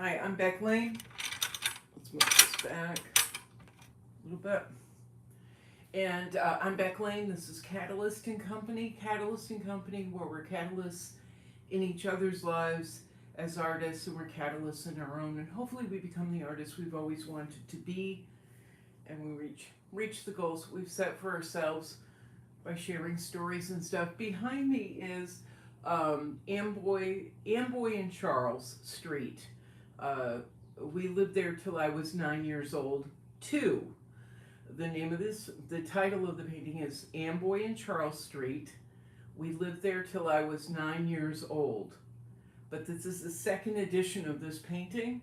Hi, I'm Beck Lane. Let's move this back a little bit. And I'm Beck Lane. This is Catalyst and Company. Catalyst and Company, where we're catalysts in each other's lives as artists, and we're catalysts in our own. And hopefully, we become the artists we've always wanted to be, and we reach the goals we've set for ourselves by sharing stories and stuff. Behind me is Amboy and Charles Street. We lived there till I was 9 years old. Two. The title of the painting is Amboy and Charles Street. We lived there till I was 9 years old. But this is the second edition of this painting,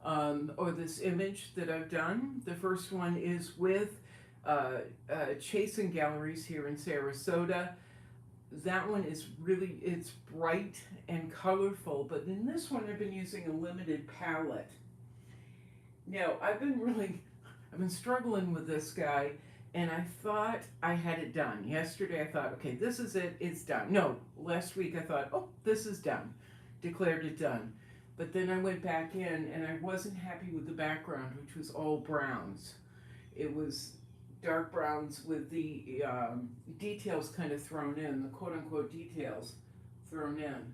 or this image that I've done. The first one is with Chasen Galleries here in Sarasota. That one is it's bright and colorful, but in this one I've been using a limited palette. Now, I've been struggling with this guy, and I thought I had it done. Yesterday I thought, okay, this is it, it's done. No, last week I thought, oh, this is done. Declared it done. But then I went back in, and I wasn't happy with the background, which was all browns. It was dark browns with the details kind of thrown in, the quote-unquote details thrown in.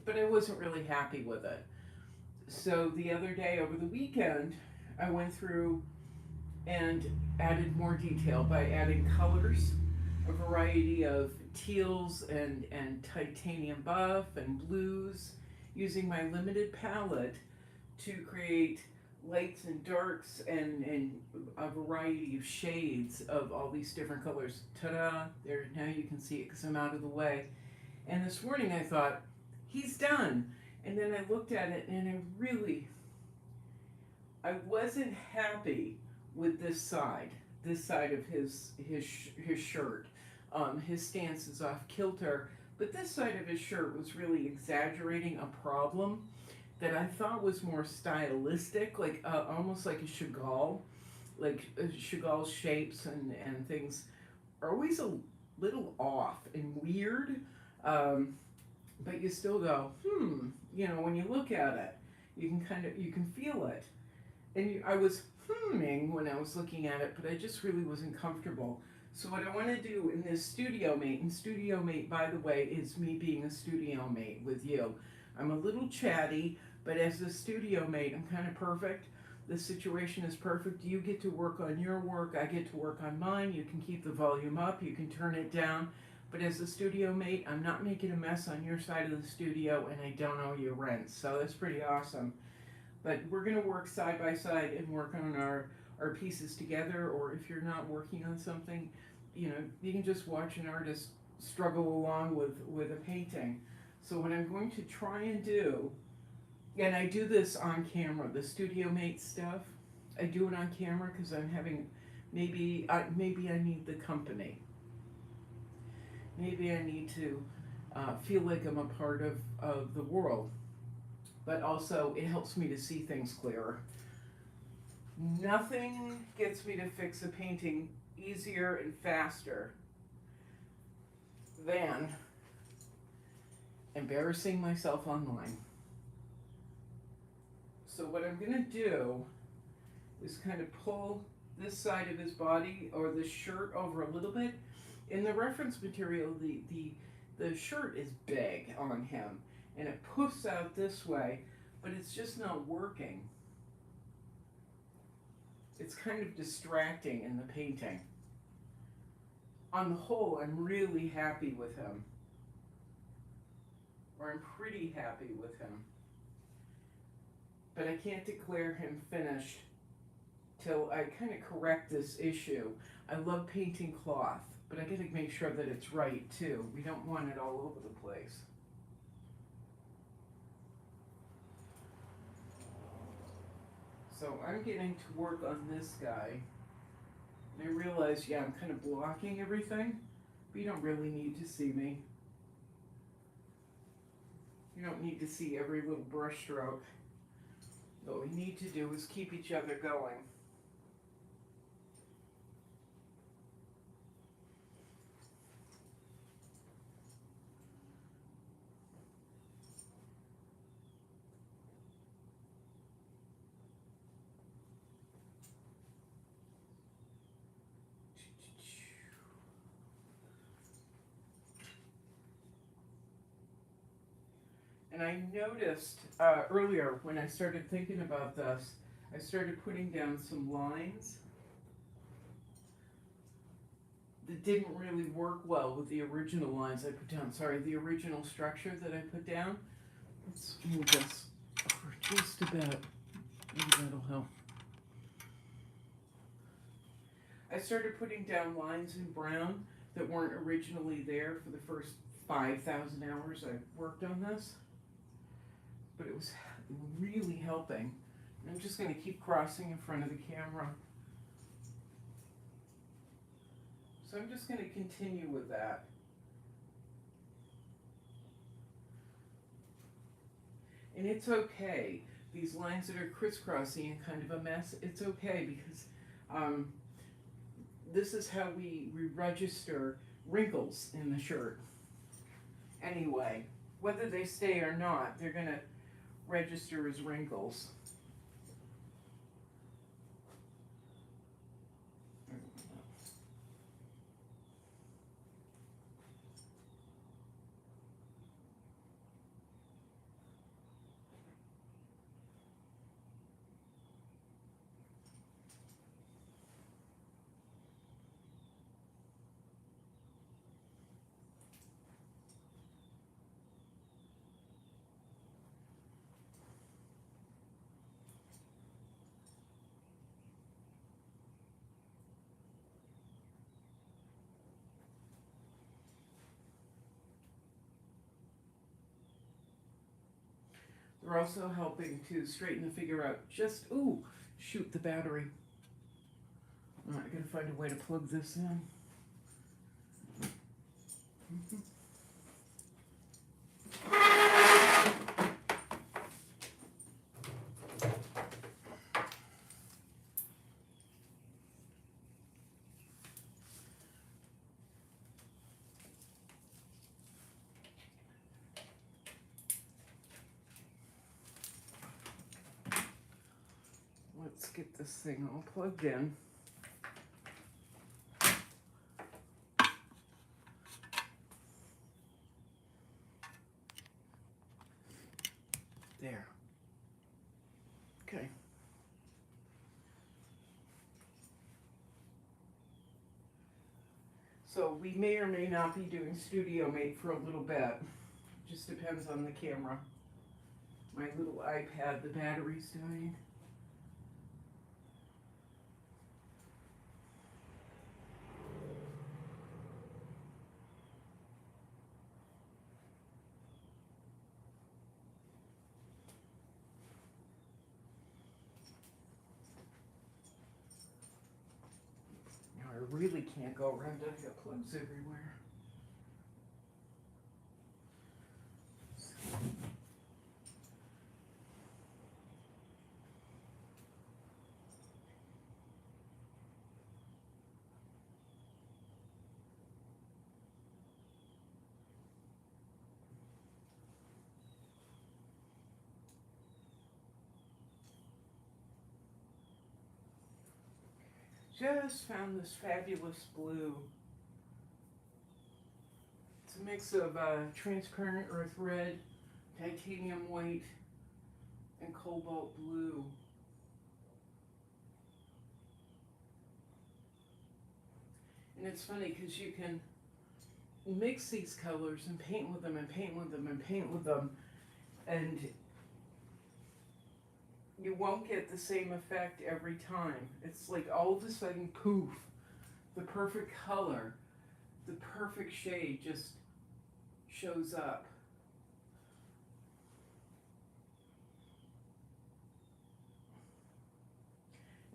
But I wasn't really happy with it. So the other day, over the weekend, I went through and added more detail by adding colors, a variety of teals and titanium buff and blues, using my limited palette to create lights and darks and a variety of shades of all these different colors. Ta-da! There, now you can see it because I'm out of the way. And this morning I thought, he's done. And then I looked at it, and I wasn't happy with this side of his shirt. His stance is off kilter, but this side of his shirt was really exaggerating a problem that I thought was more stylistic, like almost like a Chagall. Like Chagall's shapes and things are always a little off and weird, but you still go, when you look at it, you can feel it. And I was when I was looking at it, but I just really wasn't comfortable. So what I want to do in this studio mate, and studio mate, by the way, is me being a studio mate with you. I'm a little chatty, but as a studio mate, I'm kind of perfect. The situation is perfect. You get to work on your work, I get to work on mine. You can keep the volume up, you can turn it down. But as a studio mate, I'm not making a mess on your side of the studio, and I don't owe you rent. So that's pretty awesome. But we're going to work side by side and work on our pieces together, or if you're not working on something, you can just watch an artist struggle along with a painting. So what I'm going to try and do, and I do this on camera, the studio mate stuff, I do it on camera because I'm having, maybe I need the company. Maybe I need to feel like I'm a part of the world. But also, it helps me to see things clearer. Nothing gets me to fix a painting easier and faster than embarrassing myself online. So what I'm going to do is kind of pull this side of his body or the shirt over a little bit. In the reference material, the shirt is big on him, and it puffs out this way, but it's just not working. It's kind of distracting in the painting. On the whole, I'm really happy with him. Or I'm pretty happy with him. But I can't declare him finished till I kind of correct this issue. I love painting cloth, but I gotta make sure that it's right too. We don't want it all over the place. So I'm getting to work on this guy, and I realize, I'm kind of blocking everything, but you don't really need to see me. You don't need to see every little brush stroke. What we need to do is keep each other going. And I noticed earlier when I started thinking about this, I started putting down some lines that didn't really work well with the original lines I put down. Sorry, the original structure that I put down. Let's move this over just a bit. Maybe that'll help. I started putting down lines in brown that weren't originally there for the first 5,000 hours I worked on this. But it was really helping. And I'm just going to keep crossing in front of the camera. So I'm just going to continue with that. And it's okay. These lines that are crisscrossing and kind of a mess, it's okay because this is how we register wrinkles in the shirt. Anyway, whether they stay or not, they're going to register as wrinkles. They're also helping to straighten the figure out. Just, ooh, shoot the battery. All right, I gotta find a way to plug this in. Let's get this thing all plugged in. There. Okay. So we may or may not be doing Studio Mate for a little bit. Just depends on the camera. My little iPad, the battery's dying. I really can't go around it. I got plugs everywhere. Just found this fabulous blue. It's a mix of transparent earth red, titanium white, and cobalt blue. And it's funny because you can mix these colors and paint with them and paint with them and paint with them, and you won't get the same effect every time. It's like all of a sudden, poof, the perfect color, the perfect shade just shows up.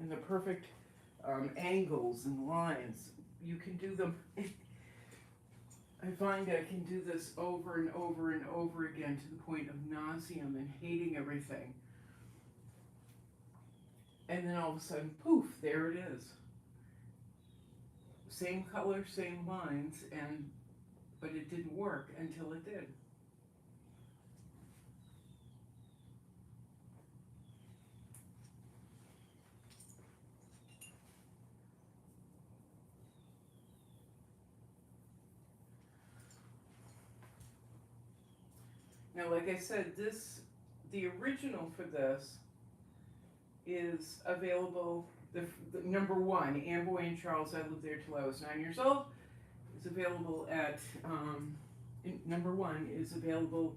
And the perfect angles and lines, you can do them. I find I can do this over and over and over again to the point of nauseam and hating everything. And then all of a sudden, poof, there it is. Same color, same lines, but it didn't work until it did. Now, like I said, the original for this is available, the number one, Amboy and Charles, I lived there till I was 9 years old, is available at, number one is available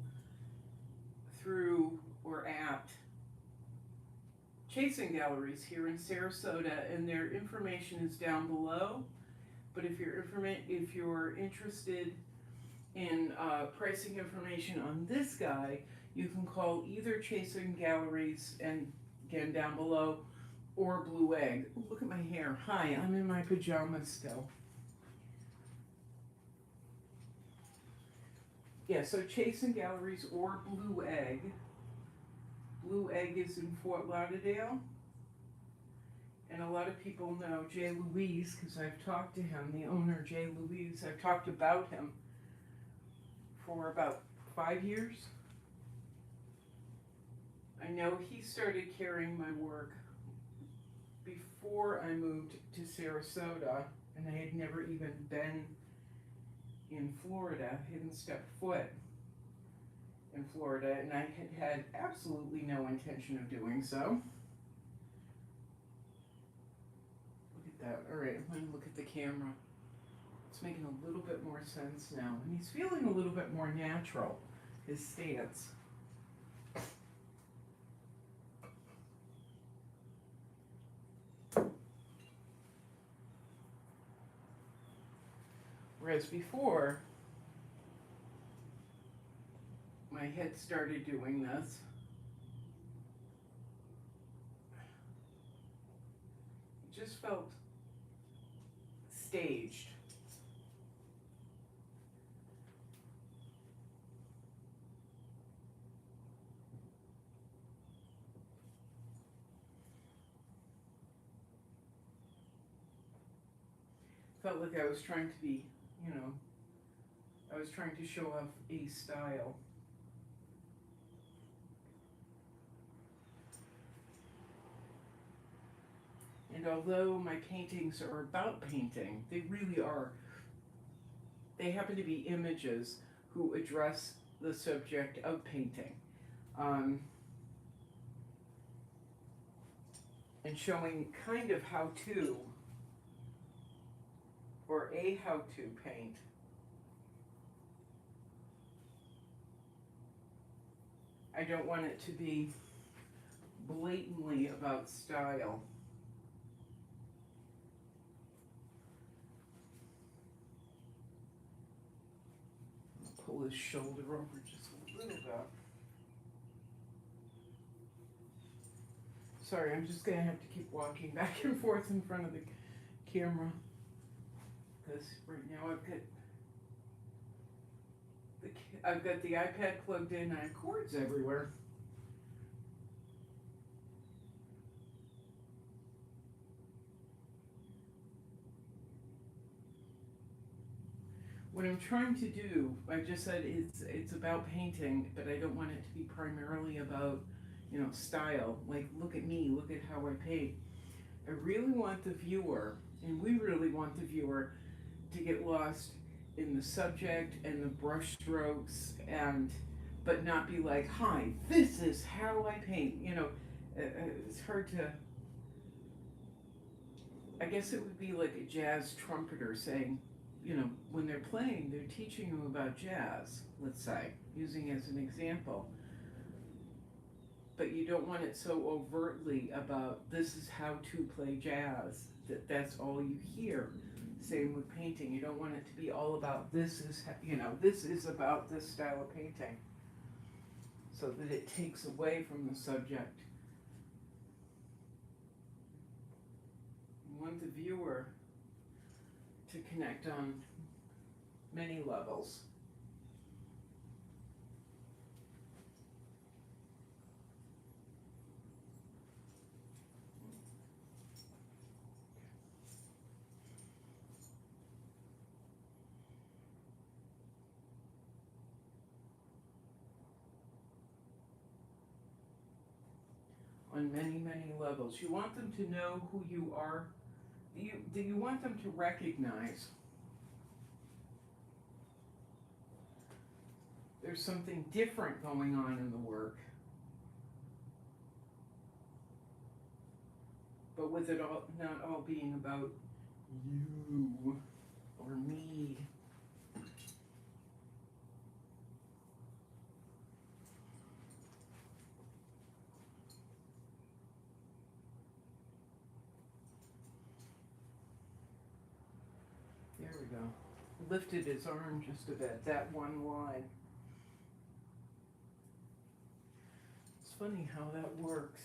through or at Chasing Galleries here in Sarasota, and their information is down below. But if you're interested in pricing information on this guy, you can call either Chasing Galleries, and again down below, or Blue Egg. Ooh, look at my hair. Hi, I'm in my pajamas still. Yeah, so Chasing Galleries or Blue Egg. Blue Egg is in Fort Lauderdale. And a lot of people know Jay Louise because I've talked to him, the owner, Jay Louise. I've talked about him for about 5 years. I know he started carrying my work before I moved to Sarasota, and I had never even been in Florida, hadn't stepped foot in Florida, and I had absolutely no intention of doing so. Look at that. All right, I'm going to look at the camera. It's making a little bit more sense now, and he's feeling a little bit more natural, his stance. Whereas before, my head started doing this. It just felt staged. Felt like I was trying to be, I was trying to show off a style. And although my paintings are about painting, they really are. They happen to be images who address the subject of painting. And showing kind of how to, or a how to paint. I don't want it to be blatantly about style. I'll pull his shoulder over just a little bit. Sorry, I'm just going to have to keep walking back and forth in front of the camera. Because right now I've got the iPad plugged in and I have cords everywhere. What I'm trying to do, I just said it's about painting, but I don't want it to be primarily about, style. Like, look at me, look at how I paint. I really want the viewer, and we really want the viewer, to get lost in the subject and the brush strokes, but not be like, hi, this is how I paint. It's hard to, I guess it would be like a jazz trumpeter saying, when they're playing, they're teaching them about jazz, let's say, using as an example. But you don't want it so overtly about this is how to play jazz, that's all you hear. Same with painting. You don't want it to be all about this is about this style of painting, so that it takes away from the subject. You want the viewer to connect on many levels. On many, many levels. You want them to know who you are. Do you want them to recognize there's something different going on in the work. But with it all, not all being about you or me. There we go. Lifted his arm just a bit, that one line. It's funny how that works.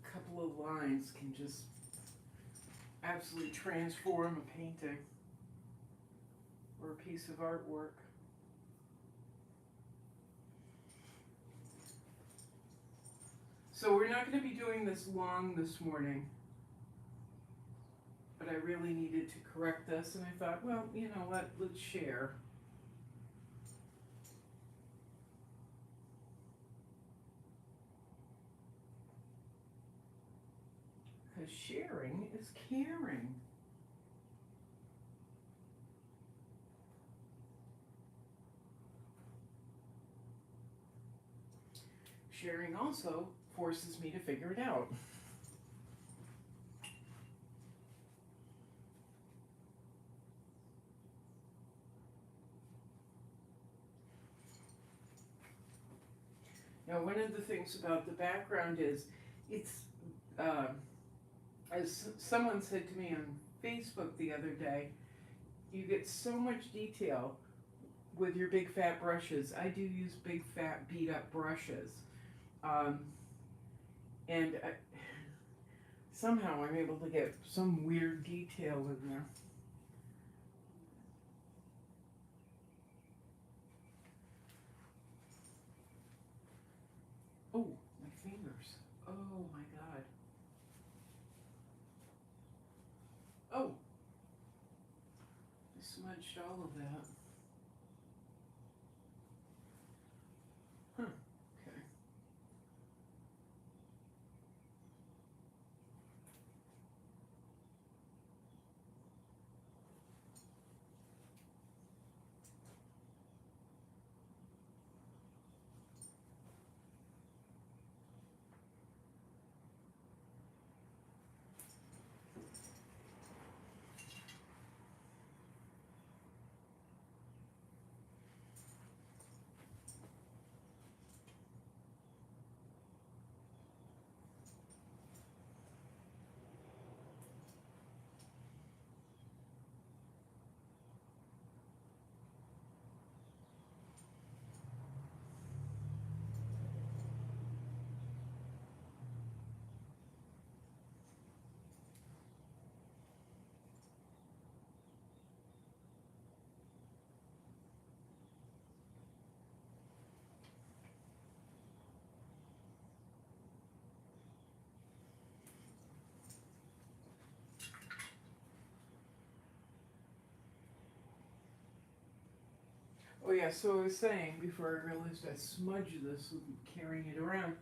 A couple of lines can just absolutely transform a painting or a piece of artwork. So we're not going to be doing this long this morning, but I really needed to correct this, and I thought, well, you know what, let's share. Because sharing is caring. Sharing also forces me to figure it out. Now, one of the things about the background is, it's, as someone said to me on Facebook the other day, you get so much detail with your big fat brushes. I do use big fat beat up brushes. And somehow I'm able to get some weird detail in there. Oh, my fingers. Oh my God. Oh, I smudged all of that. Huh, okay. Oh yeah, so I was saying before I realized I smudged this with carrying it around.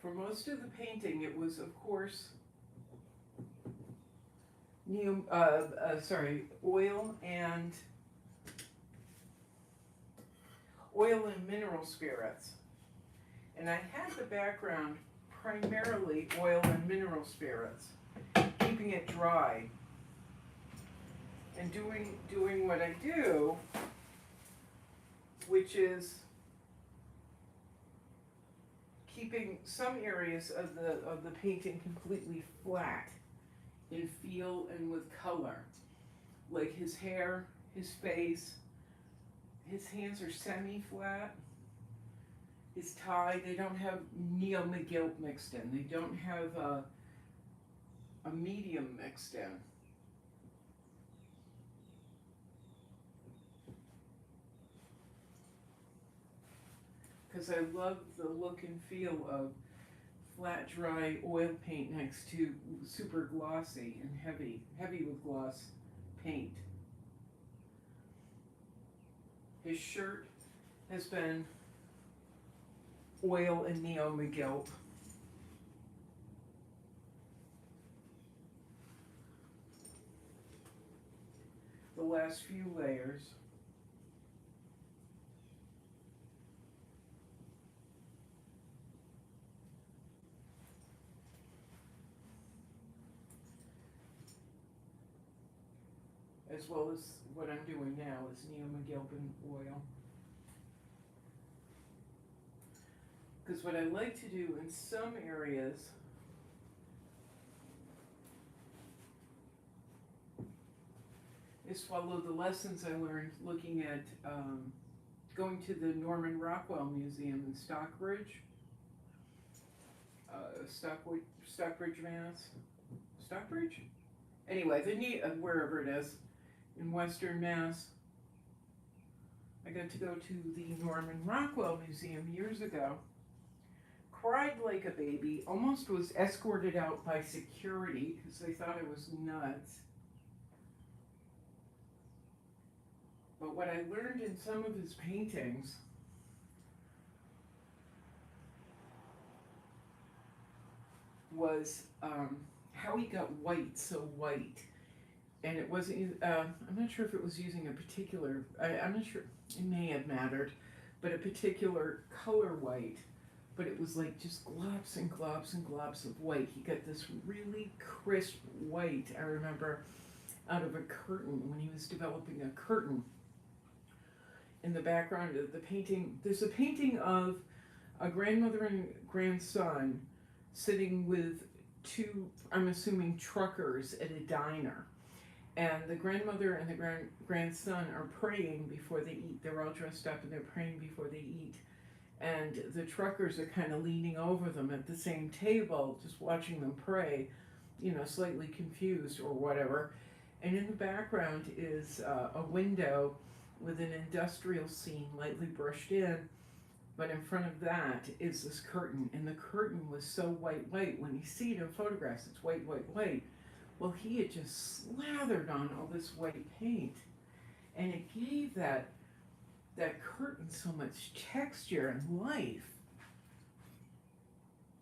For most of the painting, it was, of course, oil and mineral spirits. And I had the background primarily oil and mineral spirits, keeping it dry, and doing what I do, which is keeping some areas of the painting completely flat in feel and with color, like his hair, his face. His hands are semi-flat. His tie, they don't have Neil McGilt mixed in. They don't have a medium mixed in. Because I love the look and feel of flat, dry oil paint next to super glossy and heavy with gloss paint. His shirt has been oil and neo McGilt. The last few layers. As well as what I'm doing now is neo McGilt and oil. Because what I like to do in some areas is follow the lessons I learned looking at going to the Norman Rockwell Museum in Stockbridge, Stockbridge, Mass. Stockbridge? Anyway, wherever it is in Western Mass. I got to go to the Norman Rockwell Museum years ago. Cried like a baby, almost was escorted out by security because they thought I was nuts. But what I learned in some of his paintings was how he got white so white. And it wasn't, I'm not sure if it was using a particular, I'm not sure, it may have mattered, but a particular color white. But it was like just globs and globs and globs of white. He got this really crisp white, I remember, out of a curtain when he was developing a curtain. In the background of the painting, there's a painting of a grandmother and grandson sitting with two, I'm assuming, truckers at a diner. And the grandmother and the grandson are praying before they eat. They're all dressed up and they're praying before they eat. And the truckers are kind of leaning over them at the same table, just watching them pray, you know, slightly confused or whatever. And in the background is a window with an industrial scene lightly brushed in. But in front of that is this curtain. And the curtain was so white. When you see it in photographs, it's white. Well, he had just slathered on all this white paint. And it gave that curtain so much texture and life.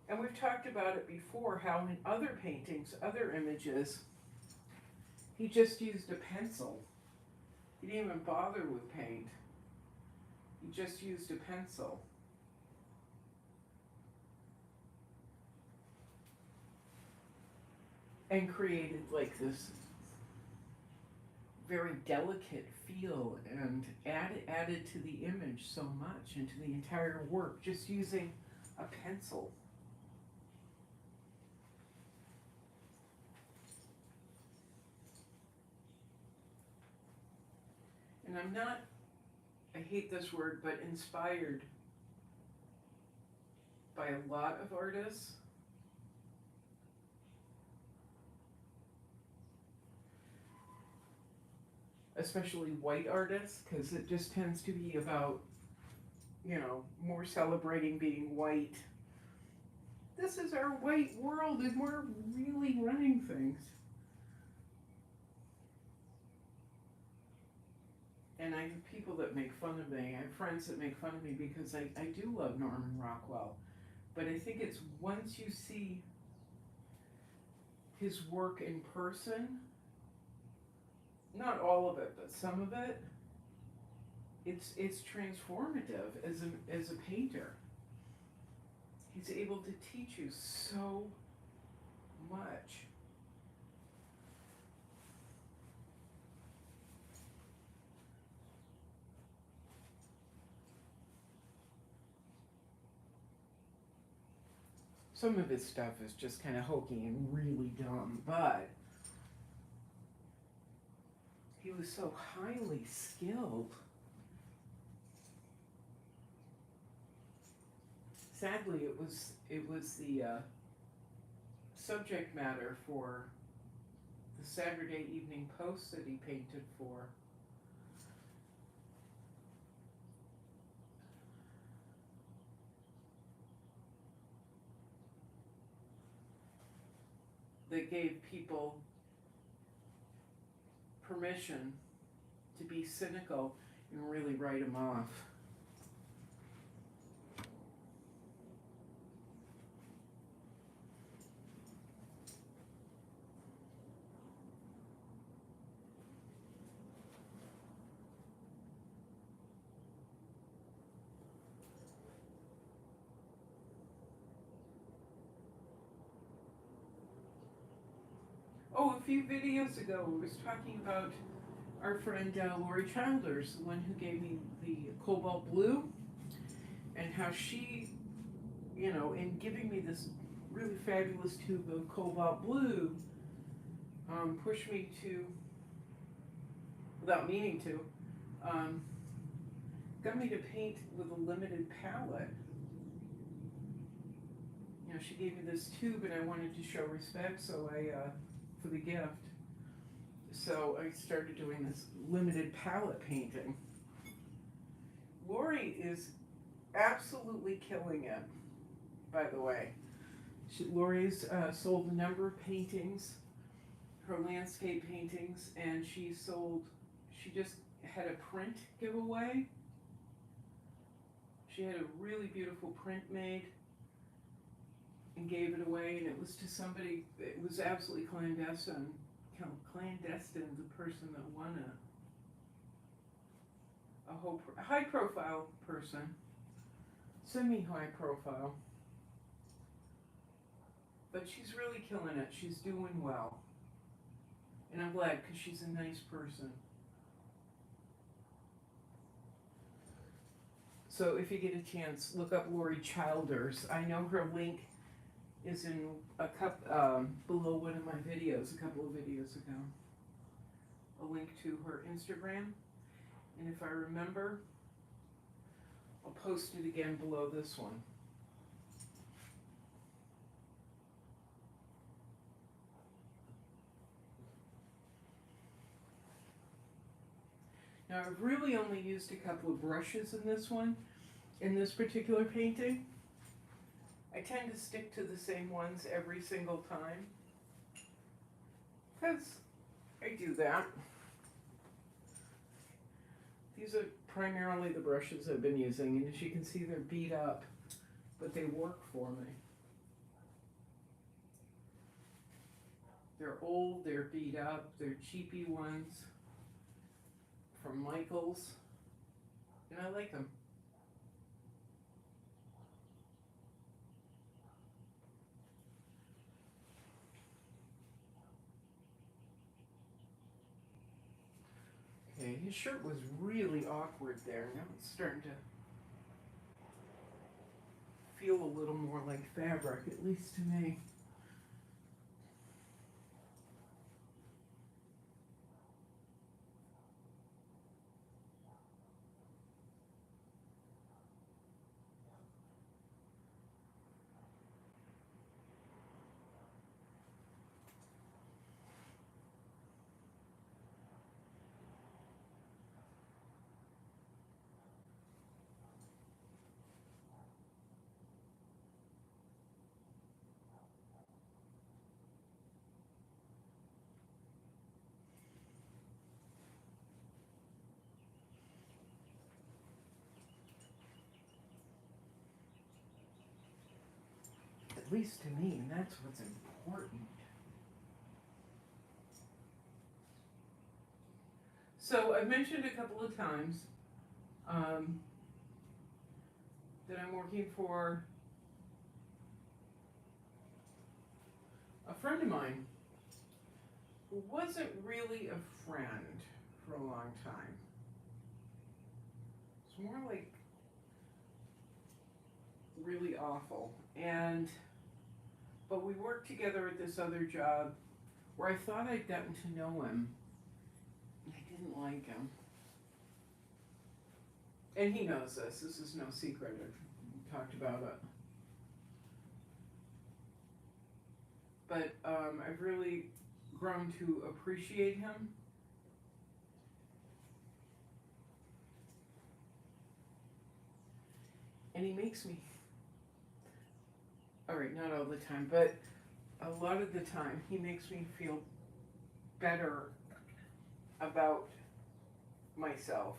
And we've talked about it before, how in other paintings, other images, he just used a pencil. He didn't even bother with paint. He just used a pencil. And created like this very delicate feel and added to the image so much and to the entire work just using a pencil. And I'm not, I hate this word, but inspired by a lot of artists. Especially white artists, because it just tends to be about, you know, more celebrating being white. This is our white world and we're really running things. And I have people that make fun of me. I have friends that make fun of me because I do love Norman Rockwell. But I think it's once you see his work in person, not all of it, but some of it, it's transformative as a painter. He's able to teach you so much. Some of his stuff is just kind of hokey and really dumb, but he was so highly skilled. Sadly, it was the subject matter for the Saturday Evening Post that he painted for. That gave people permission to be cynical and really write them off. Oh, a few videos ago, I was talking about our friend Lori Childers, the one who gave me the cobalt blue, and how she, you know, in giving me this really fabulous tube of cobalt blue, pushed me to, without meaning to, got me to paint with a limited palette. You know, she gave me this tube and I wanted to show respect, so for the gift. So I started doing this limited palette painting. Lori is absolutely killing it, by the way. Lori's sold a number of paintings, her landscape paintings, and she just had a print giveaway. She had a really beautiful print made and gave it away, and it was to somebody, it was absolutely clandestine, the person that won it. A high profile person, semi-high profile, but she's really killing it. She's doing well, and I'm glad because she's a nice person. So if you get a chance, look up Lori Childers. I know her link is in below one of my videos, a couple of videos ago. A link to her Instagram. And if I remember, I'll post it again below this one. Now I've really only used a couple of brushes in this one, in this particular painting. I tend to stick to the same ones every single time, because I do that. These are primarily the brushes I've been using, and as you can see, they're beat up, but they work for me. They're old, they're beat up, they're cheapy ones from Michael's, and I like them. Okay, his shirt was really awkward there. Now it's starting to feel a little more like fabric, at least to me. At least to me, and that's what's important. So I've mentioned a couple of times that I'm working for a friend of mine who wasn't really a friend for a long time. It's more like really awful. But we worked together at this other job where I thought I'd gotten to know him. I didn't like him. And he knows this. This is no secret. I've talked about it. But I've really grown to appreciate him. And he makes me, all right, not all the time, but a lot of the time, he makes me feel better about myself.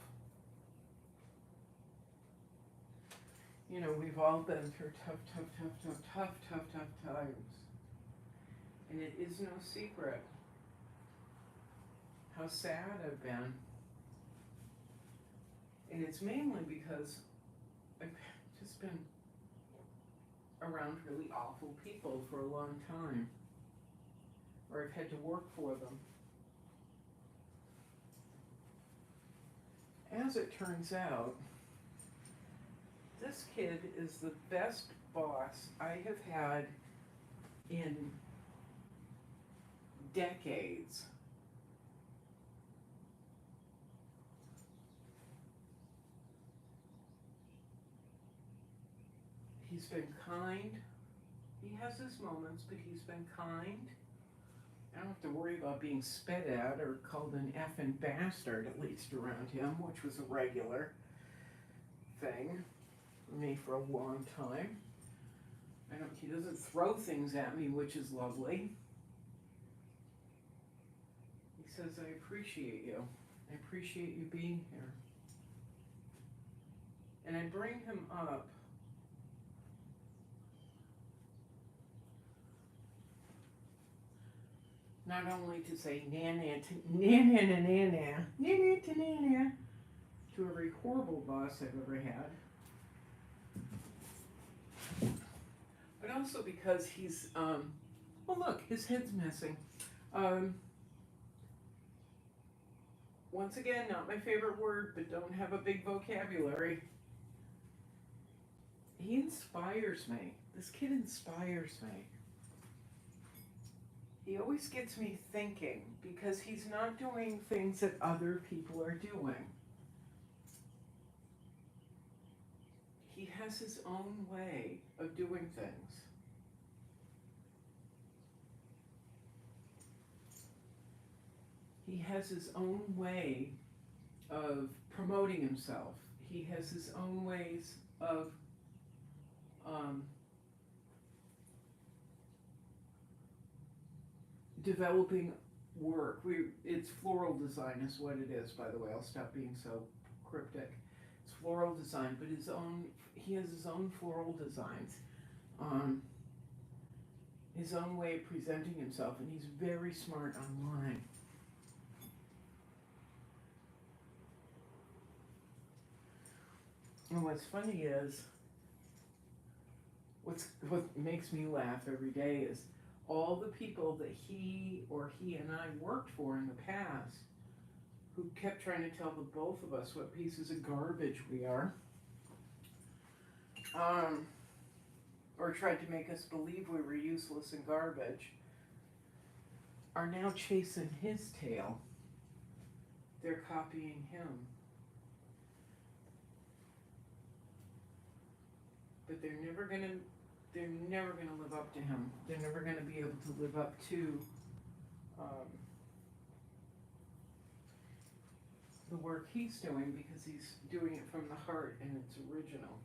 You know, we've all been through tough times. And it is no secret how sad I've been. And it's mainly because I've just been around really awful people for a long time. Or I've had to work for them. As it turns out, this kid is the best boss I have had in decades. He's been kind. He has his moments, but he's been kind. I don't have to worry about being spit at or called an effing bastard, at least around him, which was a regular thing for me for a long time. He doesn't throw things at me, which is lovely. He says, I appreciate you. I appreciate you being here. And I bring him up not only to say nana to every horrible boss I've ever had, but also because he's, well look, his head's missing. Once again, not my favorite word, but don't have a big vocabulary. He inspires me. This kid inspires me. He always gets me thinking because he's not doing things that other people are doing. He has his own way of doing things. He has his own way of promoting himself. He has his own ways of developing work. It's floral design is what it is, by the way. I'll stop being so cryptic. It's floral design, but he has his own floral designs. His own way of presenting himself, and he's very smart online. And what's funny is, what makes me laugh every day is all the people that he and I worked for in the past who kept trying to tell the both of us what pieces of garbage we are, or tried to make us believe we were useless and garbage, are now chasing his tail. They're copying him. But they're never gonna live up to him. They're never gonna be able to live up to the work he's doing, because he's doing it from the heart and it's original.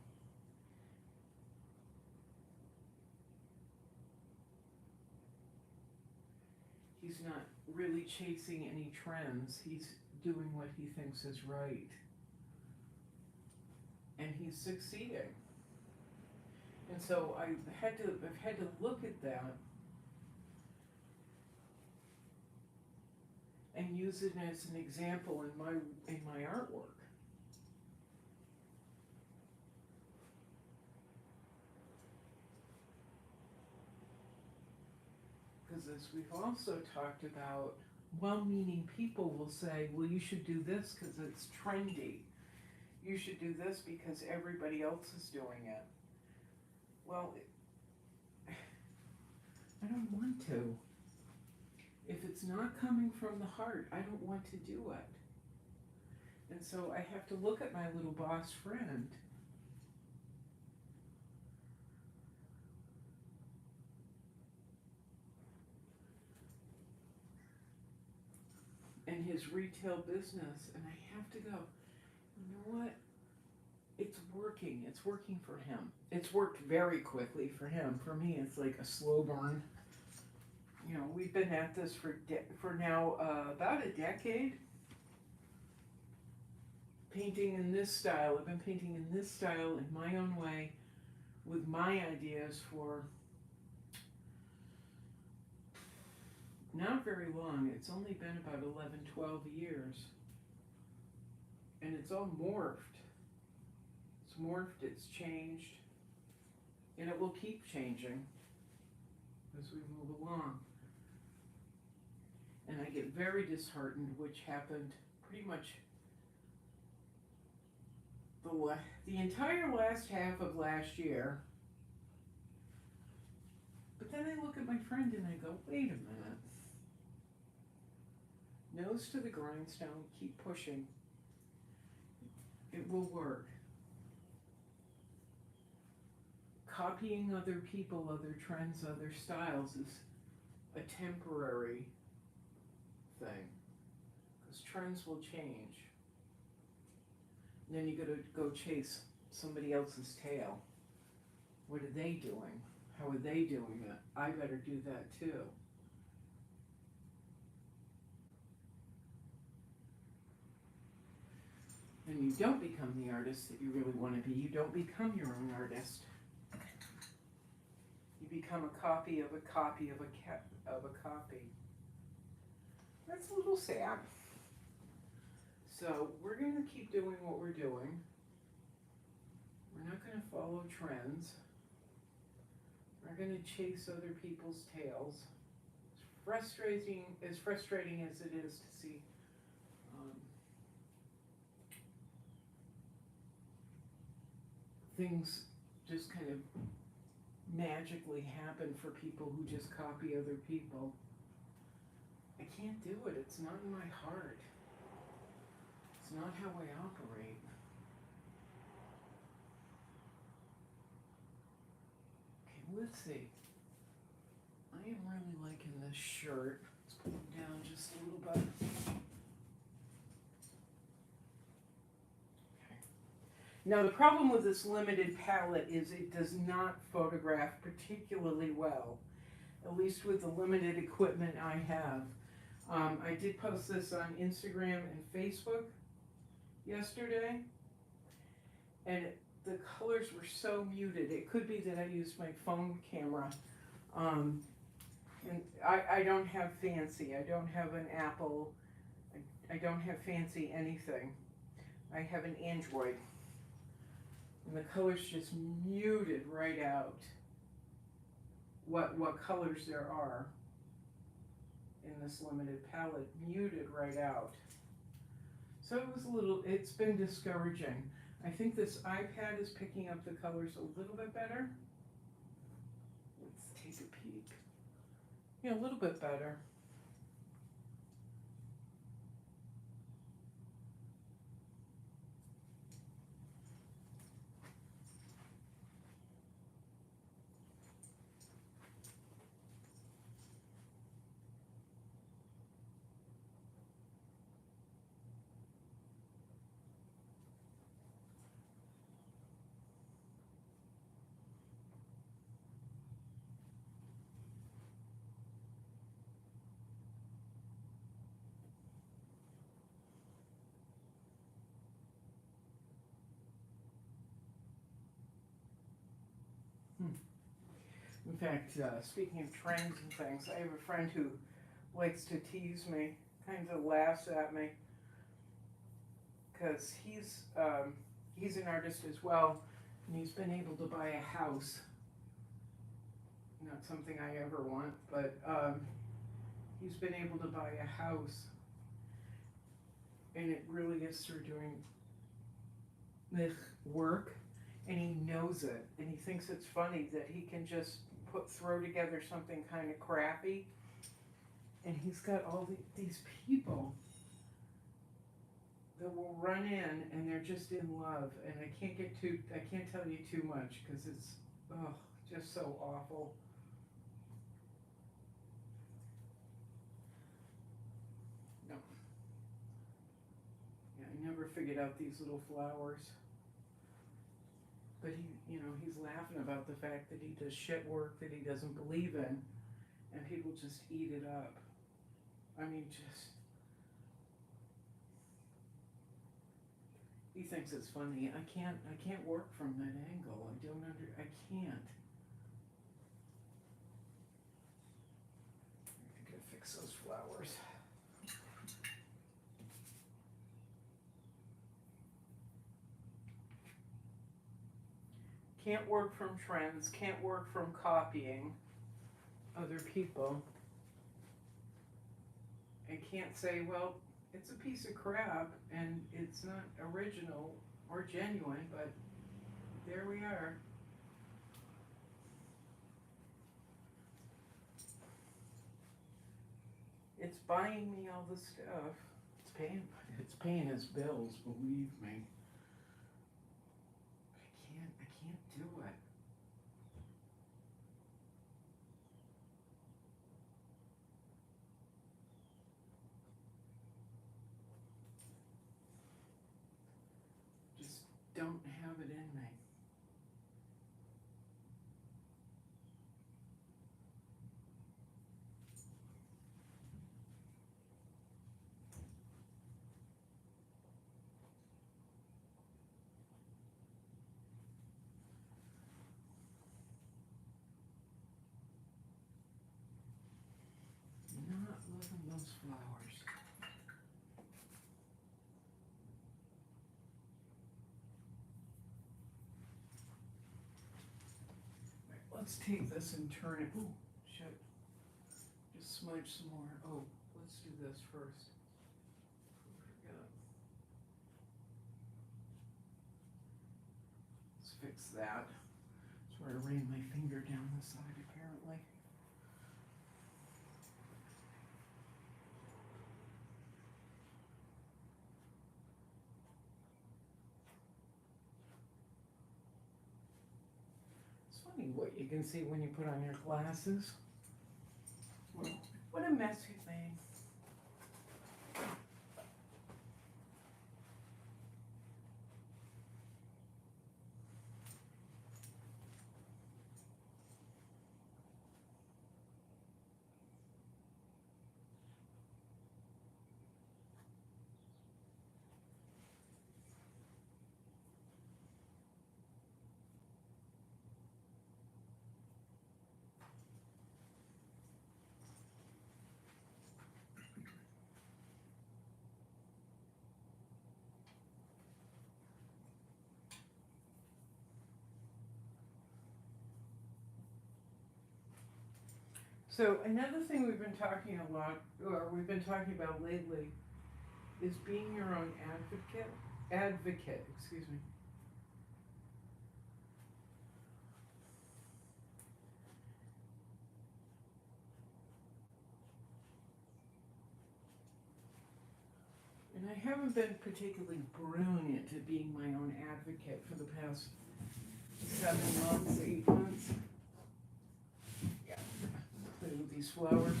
He's not really chasing any trends. He's doing what he thinks is right. And he's succeeding. And so I've had to look at that and use it as an example in my artwork. Because as we've also talked about, well-meaning people will say, well, you should do this because it's trendy. You should do this because everybody else is doing it. Well, I don't want to. If it's not coming from the heart, I don't want to do it. And so I have to look at my little boss friend and his retail business, and I have to go, you know what? It's working. It's working for him. It's worked very quickly for him. For me, it's like a slow burn. You know, we've been at this for now about a decade. painting in this style. I've been painting in this style in my own way with my ideas for not very long. It's only been about 11, 12 years. And it's all morphed. It's morphed, it's changed, and it will keep changing as we move along. And I get very disheartened, which happened pretty much the entire last half of last year. But then I look at my friend and I go, wait a minute. Nose to the grindstone, keep pushing. It will work. Copying other people, other trends, other styles is a temporary thing, because trends will change. And then you gotta go chase somebody else's tail. What are they doing? How are they doing it? I better do that too. And you don't become the artist that you really want to be. You don't become your own artist. You become a copy of a copy of a copy. That's a little sad. So we're going to keep doing what we're doing. We're not going to follow trends. We're going to chase other people's tails. As frustrating as it is to see things just kind of magically happen for people who just copy other people. I can't do it. It's not in my heart. It's not how I operate. Okay, let's see. I am really liking this shirt. Let's put it down just a little bit. Now the problem with this limited palette is it does not photograph particularly well, at least with the limited equipment I have. I did post this on Instagram and Facebook yesterday, and the colors were so muted. It could be that I used my phone camera, and I don't have fancy. I don't have an Apple. I don't have fancy anything. I have an Android. And the colors just muted right out what colors there are in this limited palette, muted right out. So it was it's been discouraging. I think this iPad is picking up the colors a little bit better. Let's take a peek. Yeah, a little bit better. In fact, speaking of trends and things, I have a friend who likes to tease me, kind of laughs at me, because he's an artist as well, and he's been able to buy a house. Not something I ever want, but he's been able to buy a house, and it really is through doing the work, and he knows it, and he thinks it's funny that he can just throw together something kind of crappy, and he's got all these people that will run in and they're just in love, and I can't tell you too much because it's just so awful. No. Yeah, I never figured out these little flowers. But he's laughing about the fact that he does shit work that he doesn't believe in, and people just eat it up. I mean, He thinks it's funny. I can't work from that angle. I can't. I gotta fix those flowers. Can't work from trends, can't work from copying other people. I can't say, well, it's a piece of crap and it's not original or genuine, but there we are. It's buying me all the stuff. It's paying his bills, believe me. I can't do it. Just don't have it in me. Not loving those flowers. Right, let's take this and turn it. Ooh, shit. Just smudge some more. Oh, let's do this first. I forgot. Let's fix that. That's where I ran my finger down the side, apparently. It's funny what you can see when you put on your glasses. What a mess you've made. So another thing we've been talking a lot, or we've been talking about lately, is being your own advocate, excuse me. And I haven't been particularly brilliant at being my own advocate for the past 7 months, 8 months. Yeah, play with these flowers.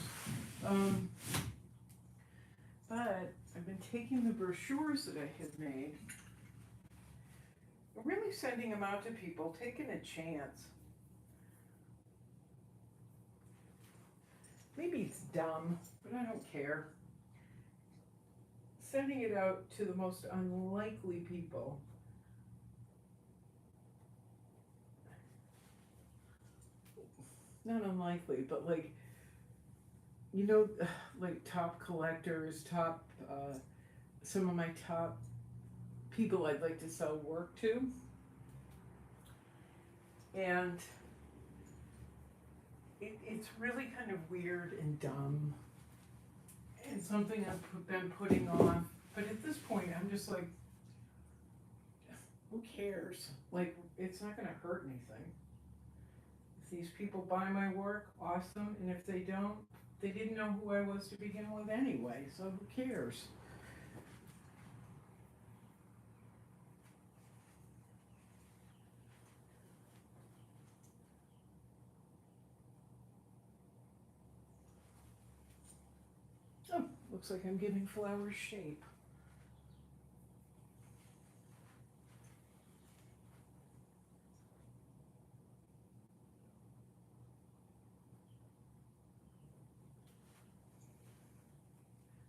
But I've been taking the brochures that I had made, really sending them out to people, taking a chance. Maybe it's dumb, but I don't care. Sending it out to the most unlikely people. Not unlikely, but like, you know, like top collectors, some of my top people I'd like to sell work to. And it's really kind of weird and dumb and something I've been putting off. But at this point, I'm just like, who cares? Like, it's not going to hurt anything. If these people buy my work, awesome. And if they don't, they didn't know who I was to begin with anyway, so who cares? Oh, looks like I'm giving flowers shape.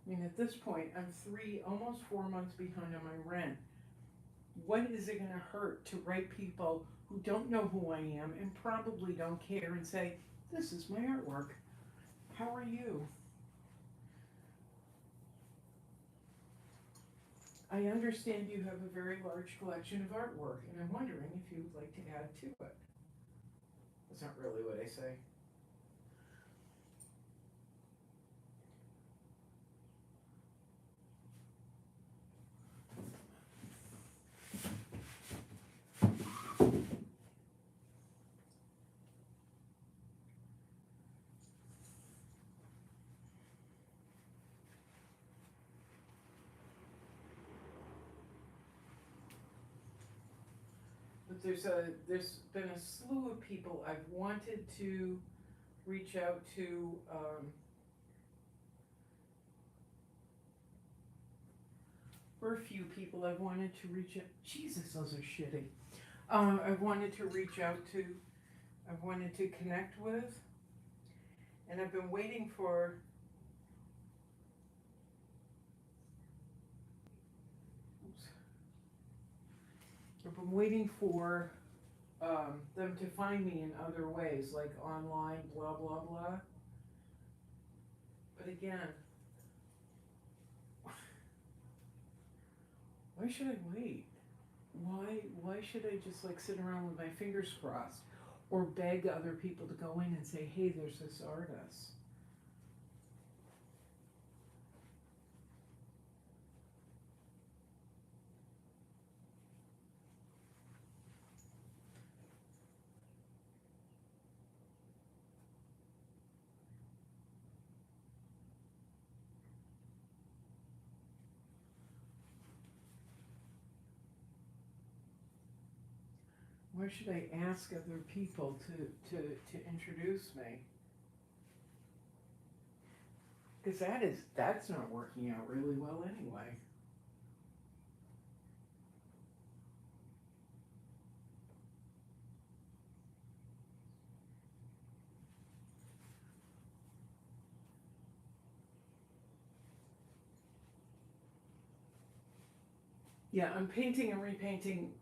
I mean, at this point, I'm almost 4 months behind on my rent. What is it going to hurt to write people who don't know who I am and probably don't care and say, this is my artwork. How are you? I understand you have a very large collection of artwork, and I'm wondering if you would like to add to it. That's not really what I say. But there's been a slew of people I've wanted to reach out to. For a few people I've wanted to reach out. Jesus, those are shitty. I've wanted to reach out to. I've wanted to connect with. And I've been waiting for. I've been waiting for them to find me in other ways, like online, blah, blah, blah. But again, why should I wait? Why should I just like sit around with my fingers crossed or beg other people to go in and say, hey, there's this artist? Why should I ask other people to introduce me? Because that's not working out really well anyway. Yeah, I'm painting and repainting.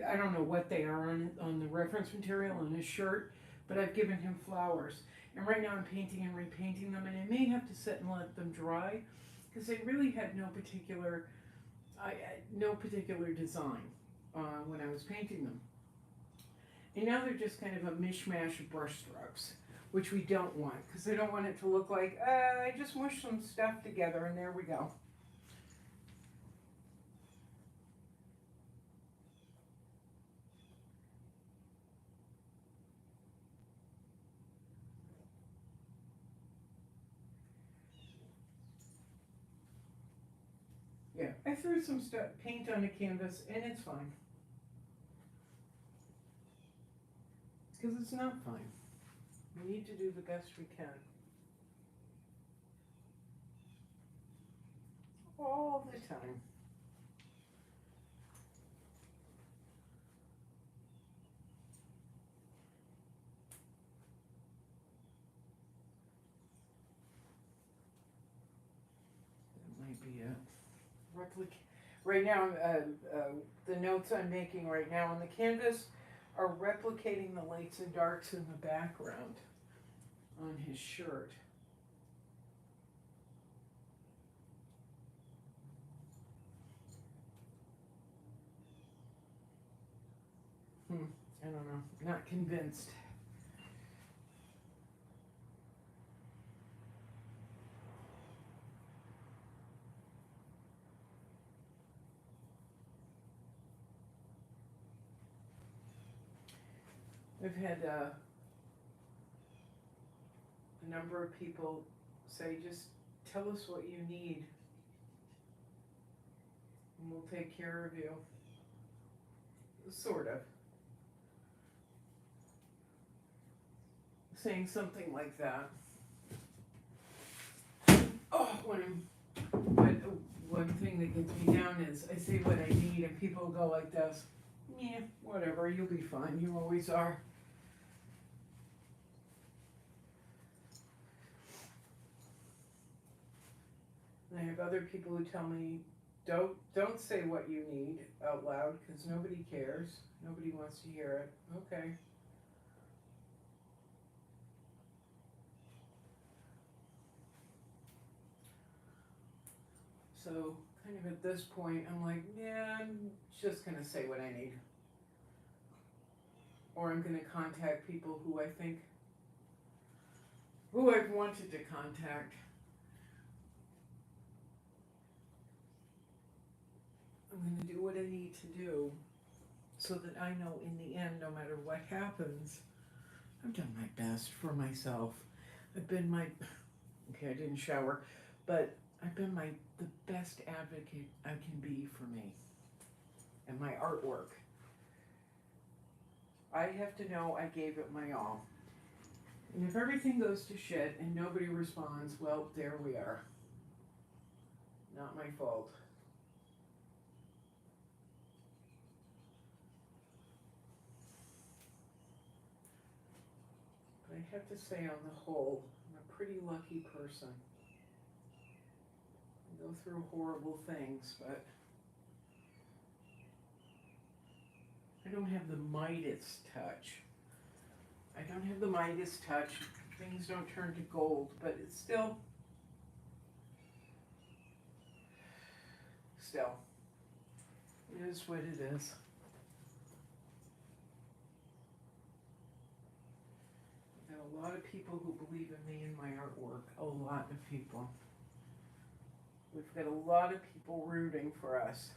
I don't know what they are on the reference material on his shirt, but I've given him flowers. And right now I'm painting and repainting them, and I may have to sit and let them dry because they really had no particular design when I was painting them. And now they're just kind of a mishmash of brush strokes, which we don't want because I don't want it to look like I just mushed some stuff together and there we go. Yeah, I threw some paint on the canvas and it's fine. Because it's not fine. We need to do the best we can. All the time. That might be it. Right now, the notes I'm making right now on the canvas are replicating the lights and darks in the background on his shirt. I don't know. Not convinced. I've had a number of people say, just tell us what you need and we'll take care of you. Sort of. Saying something like that. Oh, but one thing that gets me down is I say what I need and people go like this. Yeah, whatever, you'll be fine. You always are. And I have other people who tell me, Don't say what you need out loud because nobody cares. Nobody wants to hear it. Okay. So kind of at this point, I'm like, yeah, I'm just gonna say what I need. Or I'm gonna contact people who I think, who I've wanted to contact. I'm gonna do what I need to do so that I know in the end, no matter what happens, I've done my best for myself. I've been okay, I didn't shower, but I've been the best advocate I can be for me and my artwork. I have to know I gave it my all. And if everything goes to shit and nobody responds, well, there we are. Not my fault. But I have to say, on the whole, I'm a pretty lucky person. I go through horrible things, but I don't have the Midas touch. I don't have the Midas touch. Things don't turn to gold, but it's still, it is what it is. I've got a lot of people who believe in me and my artwork. A lot of people. We've got a lot of people rooting for us.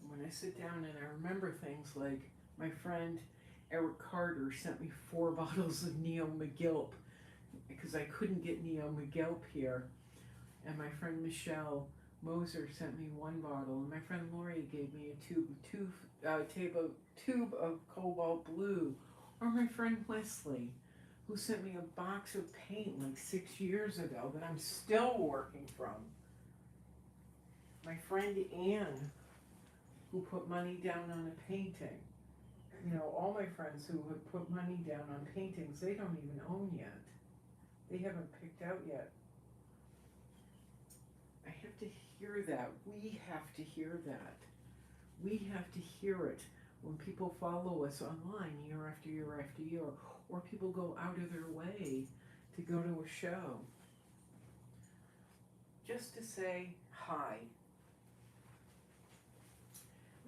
When I sit down and I remember things like my friend Eric Carter sent me 4 bottles of Neo McGilp because I couldn't get Neo McGilp here. And my friend Michelle Moser sent me 1 bottle. And my friend Lori gave me a tube of cobalt blue. Or my friend Wesley, who sent me a box of paint like 6 years ago that I'm still working from. My friend Anne, who put money down on a painting. You know, all my friends who have put money down on paintings, they don't even own yet. They haven't picked out yet. I have to hear that. We have to hear that. We have to hear it when people follow us online year after year after year, or people go out of their way to go to a show. Just to say hi.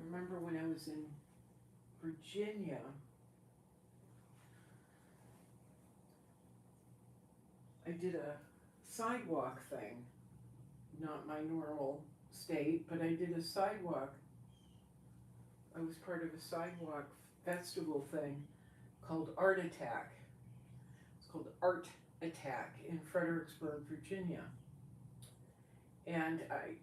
Remember when I was in Virginia, I did a sidewalk thing, not my normal state, but I did a sidewalk. I was part of a sidewalk festival thing called Art Attack. It's called Art Attack in Fredericksburg, Virginia. And I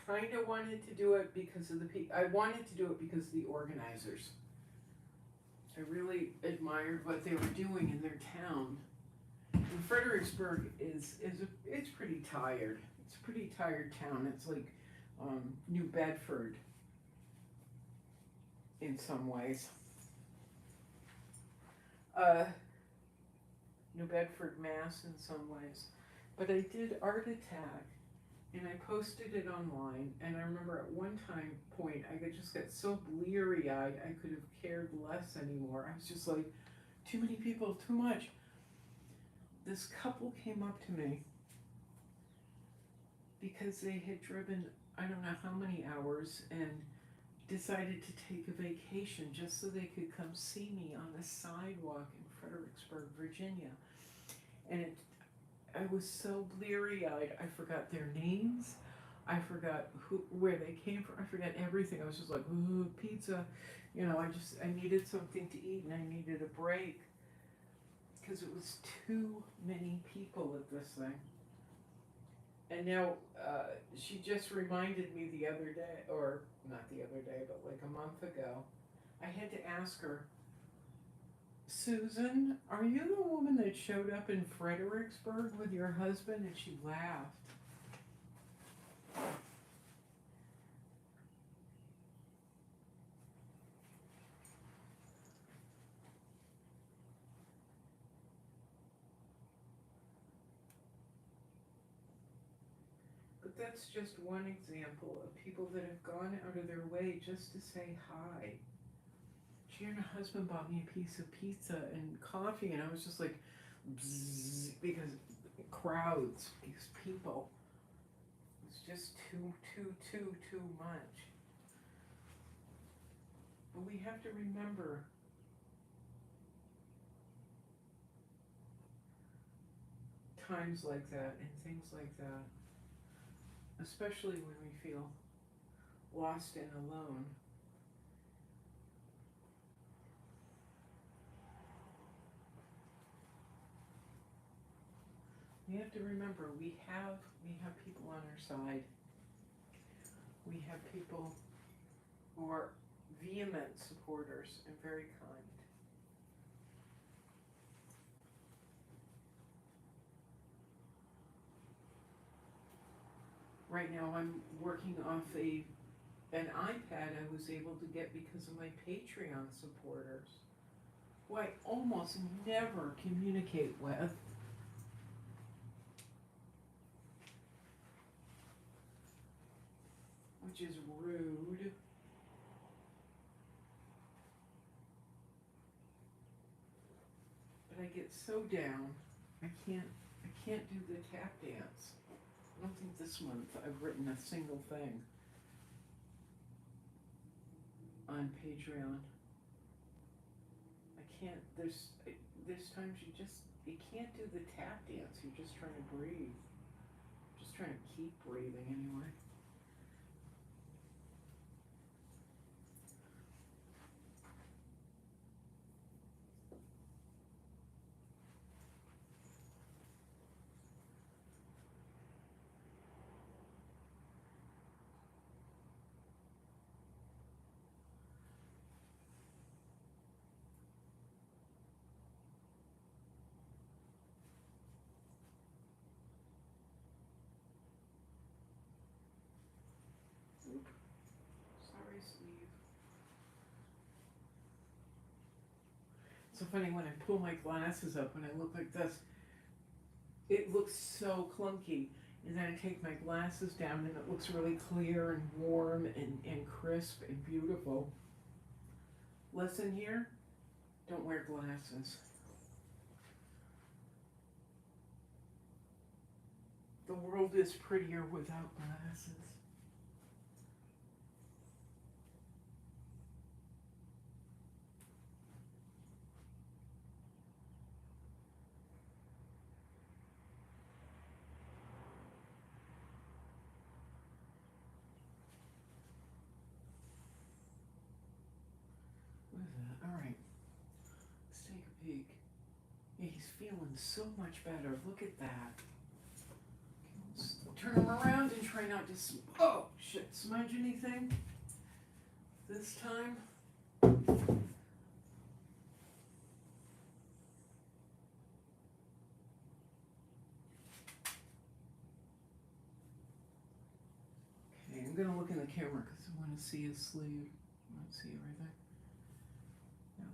kind of wanted to do it because of I wanted to do it because of the organizers. I really admired what they were doing in their town. And Fredericksburg it's pretty tired. It's a pretty tired town. It's like New Bedford in some ways. New Bedford, Mass in some ways. But I did Art Attack. And I posted it online, and I remember at one point, I just got so bleary-eyed, I could have cared less anymore. I was just like, too many people, too much. This couple came up to me because they had driven, I don't know how many hours, and decided to take a vacation just so they could come see me on the sidewalk in Fredericksburg, Virginia. And I was so bleary-eyed, I forgot their names, I forgot where they came from, I forgot everything. I was just like, ooh, pizza, you know, I needed something to eat and I needed a break, because it was too many people at this thing. And now, she just reminded me the other day, or not the other day, but like a month ago, I had to ask her, Susan, are you the woman that showed up in Fredericksburg with your husband? And she laughed. But that's just one example of people that have gone out of their way just to say hi. She and her husband bought me a piece of pizza and coffee, and I was just like, bzzz, because crowds, these people. It's just too much. But we have to remember times like that and things like that, especially when we feel lost and alone. We have to remember we have people on our side. We have people who are vehement supporters and very kind. Right now I'm working off an iPad I was able to get because of my Patreon supporters, who I almost never communicate with. Which is rude. But I get so down, I can't do the tap dance. I don't think this month I've written a single thing on Patreon. I can't, there's times you can't do the tap dance, you're just trying to breathe. Just trying to keep breathing anyway. Oop. Sorry, sleeve. So funny when I pull my glasses up and I look like this, it looks so clunky. And then I take my glasses down and it looks really clear and warm and crisp and beautiful. Lesson here, don't wear glasses. The world is prettier without glasses. What is that? All right, let's take a peek. Yeah, he's feeling so much better. Look at that. Let's turn him around and try not to oh shit, smudge anything this time. Okay, I'm gonna look in the camera because I want to see his sleeve. I want to see everything. Now,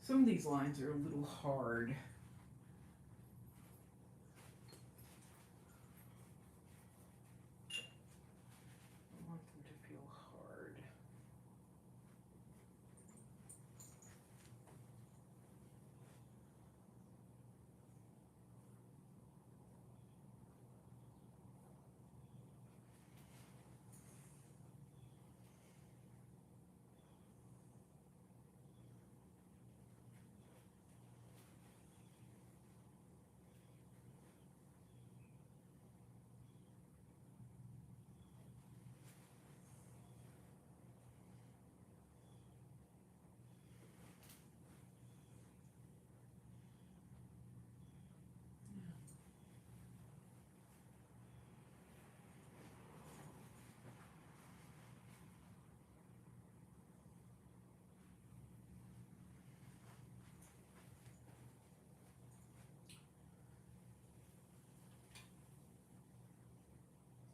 some of these lines are a little hard. I want them to feel hard.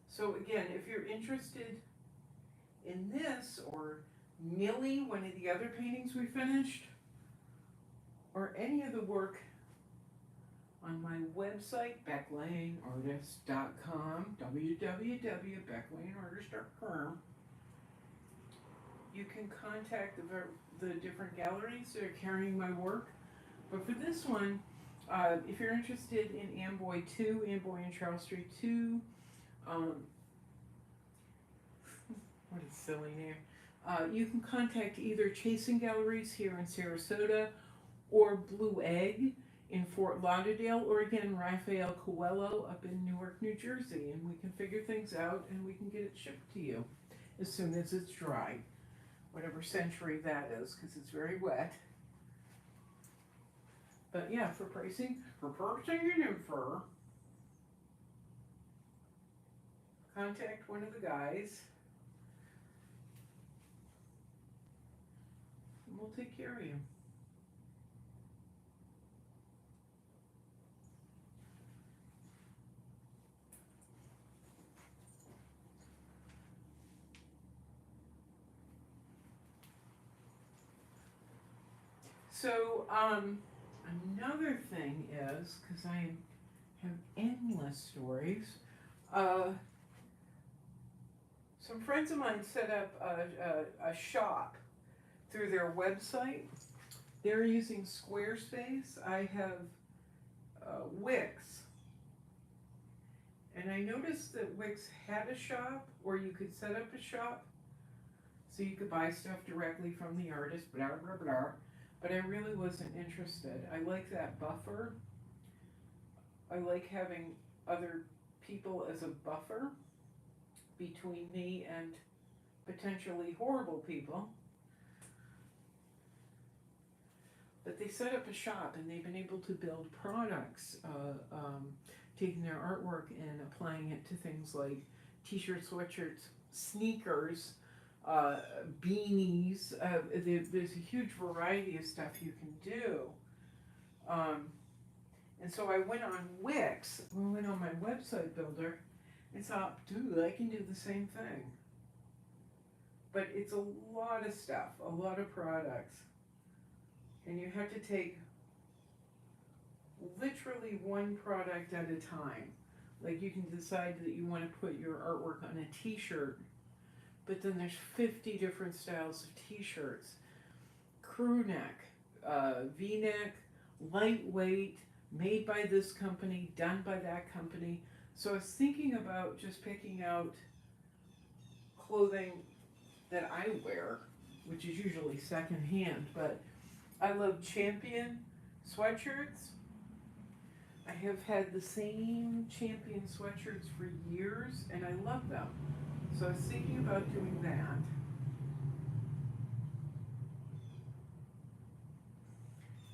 So again, if you're interested in this or Millie, one of the other paintings we finished, or any of the work on my website, becklaneartist.com, www.becklaneartist.com. You can contact the different galleries that are carrying my work. But for this one, if you're interested in Amboy 2, Amboy and Charles Street 2, what a silly name. You can contact either Chasing Galleries here in Sarasota or Blue Egg in Fort Lauderdale, or again, Raphael Coelho up in Newark, New Jersey. And we can figure things out and we can get it shipped to you as soon as it's dry. Whatever century that is, because it's very wet. But yeah, for pricing and info, contact one of the guys. And we'll take care of you. So, another thing is, because I have endless stories, some friends of mine set up a shop through their website. They're using Squarespace. I have Wix. And I noticed that Wix had a shop, or you could set up a shop, so you could buy stuff directly from the artist, blah, blah, blah. But I really wasn't interested. I like that buffer. I like having other people as a buffer between me and potentially horrible people. But they set up a shop and they've been able to build products, taking their artwork and applying it to things like t-shirts, sweatshirts, sneakers, beanies. There's a huge variety of stuff you can do. And so I went on Wix, I went on my website builder, and thought, dude, I can do the same thing. But it's a lot of stuff, a lot of products. And you have to take literally one product at a time. Like you can decide that you want to put your artwork on a t-shirt, but then there's 50 different styles of t-shirts. Crew neck, V-neck, lightweight, made by this company, done by that company. So I was thinking about just picking out clothing that I wear, which is usually secondhand, but I love Champion sweatshirts. I have had the same Champion sweatshirts for years, and I love them. So I was thinking about doing that.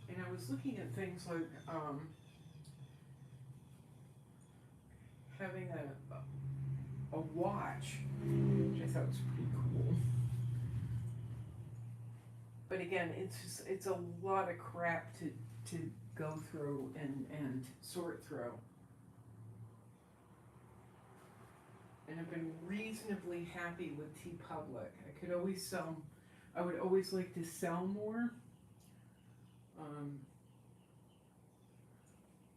And I was looking at things like having a watch, which I thought was pretty cool. But again, it's a lot of crap to go through and sort through. And I've been reasonably happy with TeePublic. I would always like to sell more.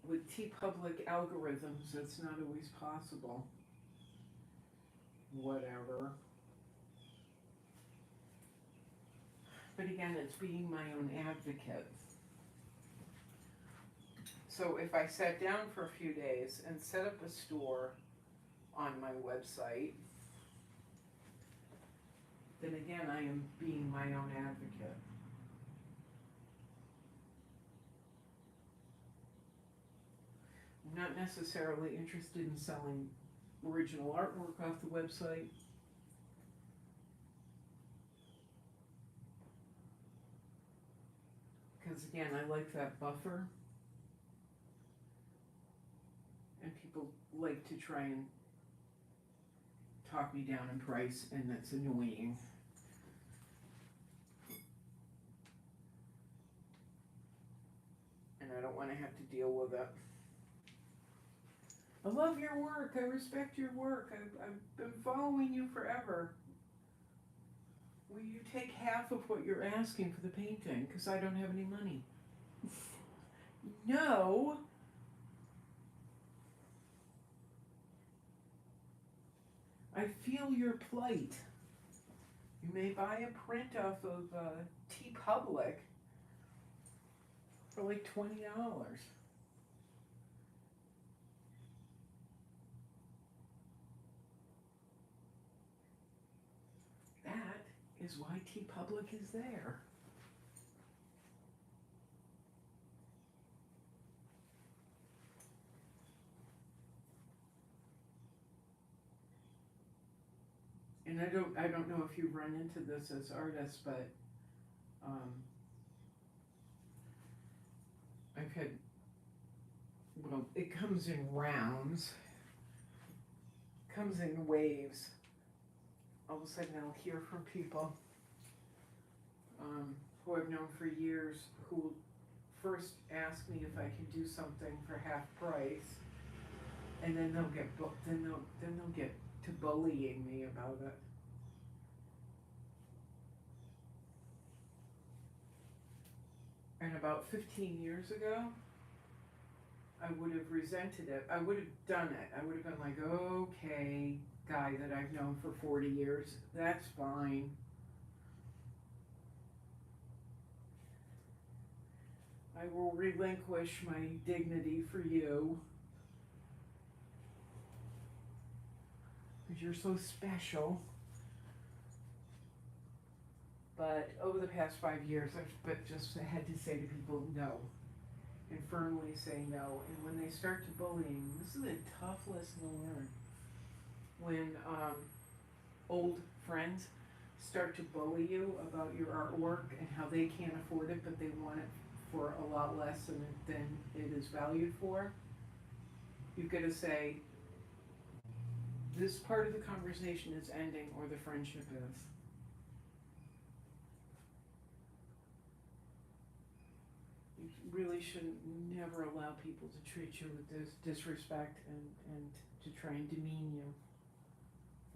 With TeePublic algorithms, that's not always possible. Whatever. But again, it's being my own advocate. So if I sat down for a few days and set up a store on my website, then again, I am being my own advocate. I'm not necessarily interested in selling original artwork off the website. Because again, I like that buffer. And people like to try and talk me down in price, and that's annoying. And I don't want to have to deal with it. I love your work. I respect your work. I've been following you forever. Will you take half of what you're asking for the painting? Because I don't have any money. No. I feel your plight. You may buy a print off of TeePublic for like $20. That is why TeePublic is there. And I don't know if you run into this as artists, but I've had, well, it comes in rounds, comes in waves. All of a sudden I'll hear from people who I've known for years who first ask me if I can do something for half price, and then they'll get then they'll get to bullying me about it. And about 15 years ago, I would have resented it. I would have done it. I would have been like, okay, guy that I've known for 40 years, that's fine. I will relinquish my dignity for you, because you're so special. But over the past 5 years, I've just had to say to people no, and firmly say no. And when they start to bullying, this is a tough lesson to learn. When old friends start to bully you about your artwork and how they can't afford it, but they want it for a lot less than it is valued for, you've got to say, this part of the conversation is ending, or the friendship is. You really should never allow people to treat you with this disrespect and to try and demean you.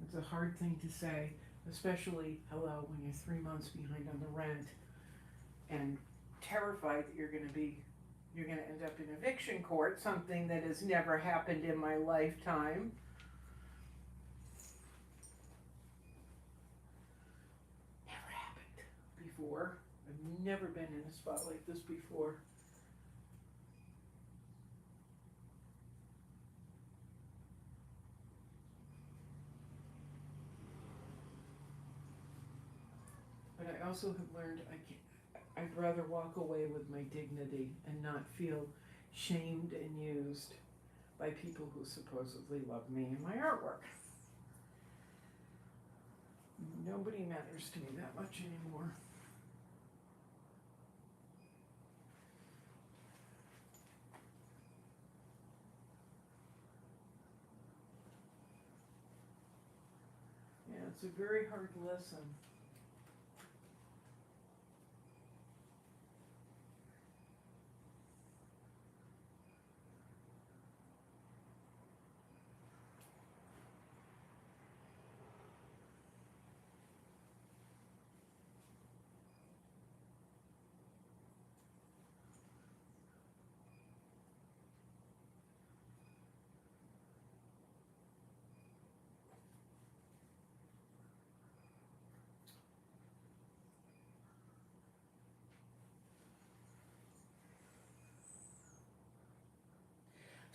It's a hard thing to say, especially, hello, when you're 3 months behind on the rent and terrified that you're going to end up in eviction court, something that has never happened in my lifetime. Never happened before. I've never been in a spot like this before. But I also have learned I'd rather walk away with my dignity and not feel shamed and used by people who supposedly love me and my artwork. Nobody matters to me that much anymore. Yeah, it's a very hard lesson.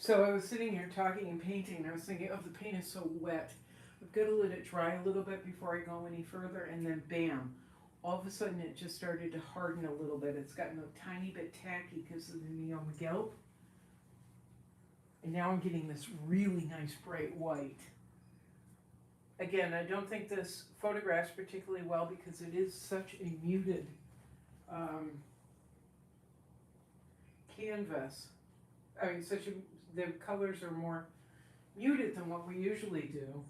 So I was sitting here talking and painting, and I was thinking, oh, the paint is so wet. I've got to let it dry a little bit before I go any further, and then bam, all of a sudden it just started to harden a little bit. It's gotten a tiny bit tacky because of the neon gelb. And now I'm getting this really nice bright white. Again, I don't think this photographs particularly well because it is such a muted canvas. I mean, the colors are more muted than what we usually do.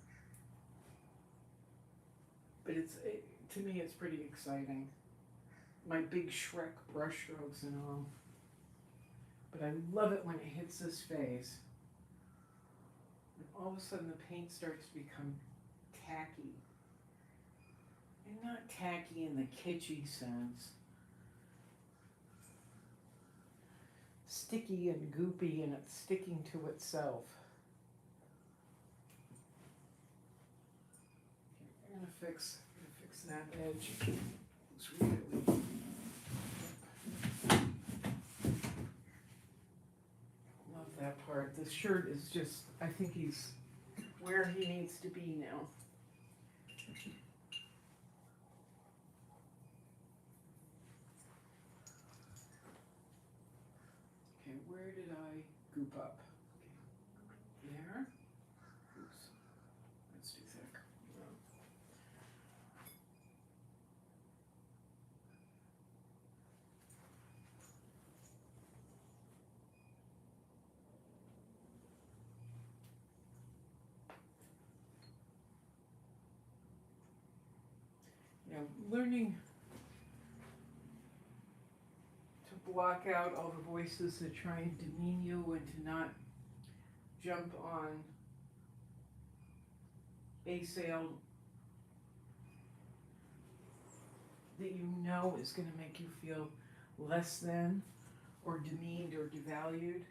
But to me, it's pretty exciting. My big Shrek brush strokes and all. But I love it when it hits this phase. And all of a sudden the paint starts to become tacky. And not tacky in the kitschy sense. Sticky and goopy, and it's sticking to itself. I'm gonna fix that edge. Looks really. Love that part. The shirt is just, I think he's where he needs to be now. Okay, where did I goop up? Okay. There. Oops. That's too thick. No. You know, learning to block out all the voices that try and demean you and to not jump on a sale that you know is going to make you feel less than or demeaned or devalued.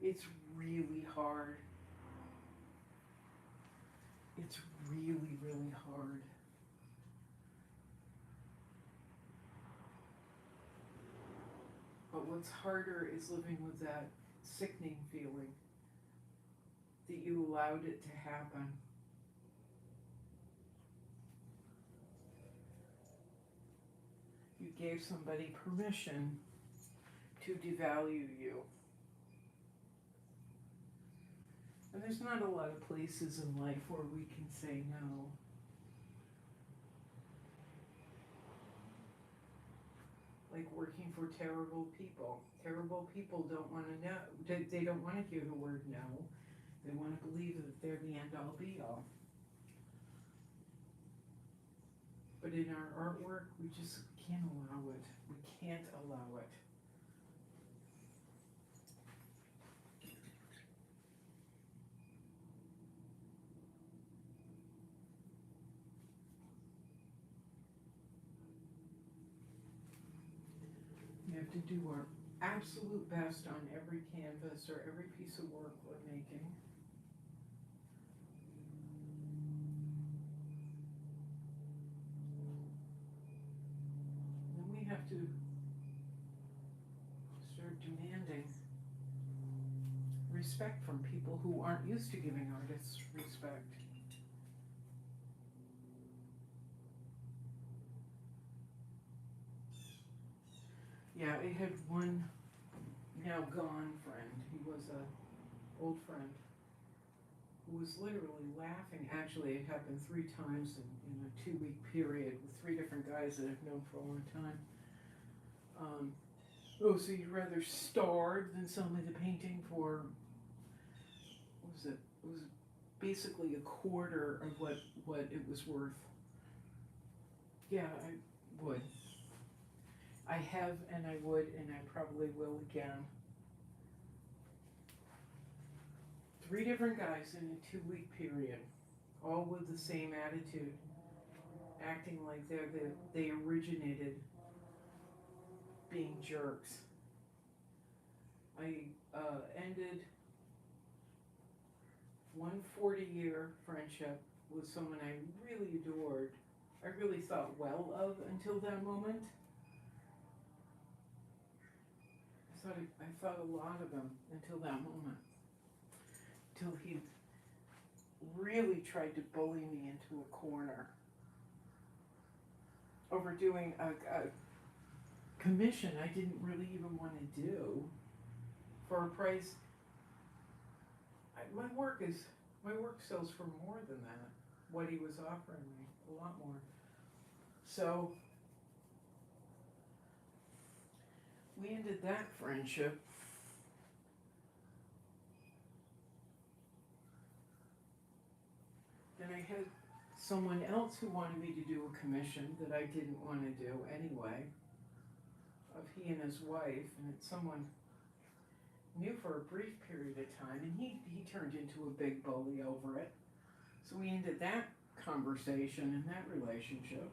It's really hard. It's really, really hard. But what's harder is living with that sickening feeling that you allowed it to happen. You gave somebody permission to devalue you. And there's not a lot of places in life where we can say no. Like working for terrible people. Terrible people don't want to know. They don't want to hear the word no. They want to believe that they're the end all be all. But in our artwork, we just can't allow it. We can't allow it. We have to do our absolute best on every canvas or every piece of work we're making. Then we have to start demanding respect from people who aren't used to giving artists respect. Yeah, I had one now gone friend. He was an old friend who was literally laughing. Actually, it happened 3 times in a 2-week period with 3 different guys that I've known for a long time. So you'd rather starve than sell me the painting for, what was it? It was basically a quarter of what it was worth. Yeah, I would. I have, and I would, and I probably will again. 3 different guys in a 2-week period, all with the same attitude, acting like they originated being jerks. I ended one 40-year friendship with someone I really adored. I really thought well of until that moment. I thought a lot of him until that moment. Till he really tried to bully me into a corner over doing a commission I didn't really even want to do for a price. My work sells for more than that. What he was offering me, a lot more. So we ended that friendship. Then I had someone else who wanted me to do a commission that I didn't want to do anyway, of he and his wife, and it's someone new for a brief period of time, and he turned into a big bully over it. So we ended that conversation and that relationship.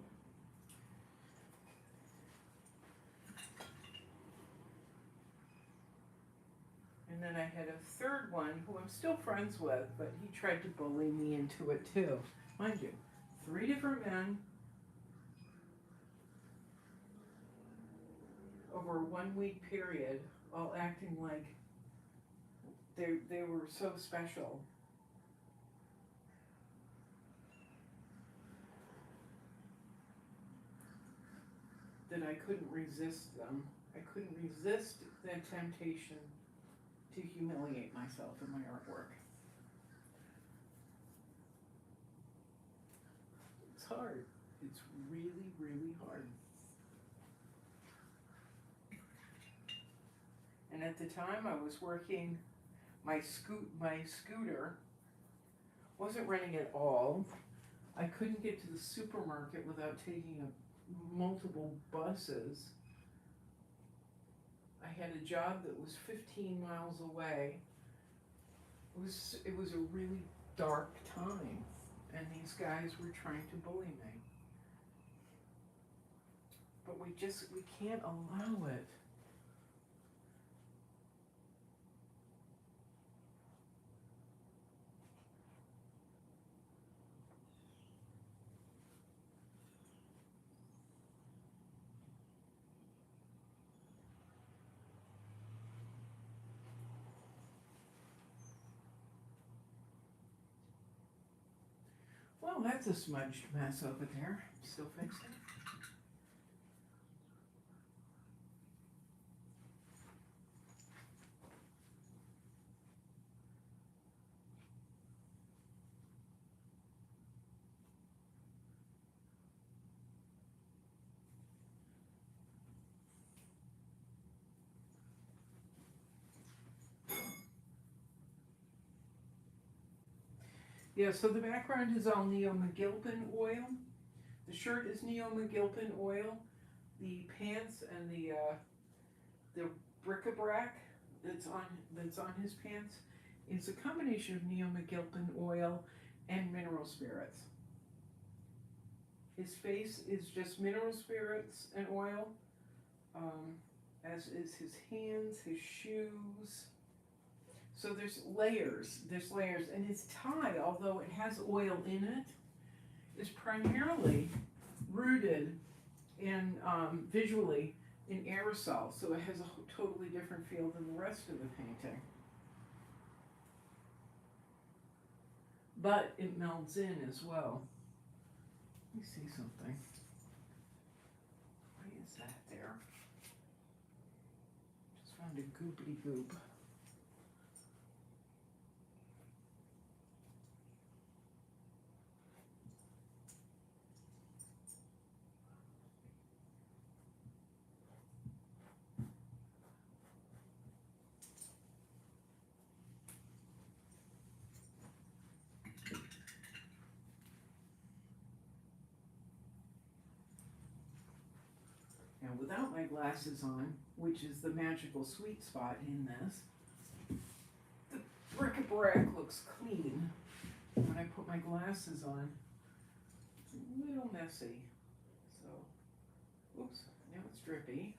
And then I had a third one who I'm still friends with, but he tried to bully me into it too. Mind you, 3 different men over a 1-week period, all acting like they were so special. That I couldn't resist them. I couldn't resist the temptation to humiliate myself in my artwork. It's hard. It's really, really hard. And at the time I was working, my scooter wasn't running at all. I couldn't get to the supermarket without taking multiple buses. I had a job that was 15 miles away. It was a really dark time, and these guys were trying to bully me. But we can't allow it. Well, that's a smudged mess over there. Still fixing. Yeah, so the background is all Neo McGilpin oil. The shirt is Neo McGilpin oil. The pants and the bric-a-brac that's on his pants is a combination of Neo McGilpin oil and mineral spirits. His face is just mineral spirits and oil, as is his hands, his shoes. So there's layers, and his tie, although it has oil in it, is primarily rooted in, visually, in aerosol, so it has a totally different feel than the rest of the painting. But it melds in as well. Let me see something. Why is that there? Just found a goopity goop. Now, without my glasses on, which is the magical sweet spot in this, the bric-a-brac looks clean. When I put my glasses on, it's a little messy. So, oops, now it's drippy.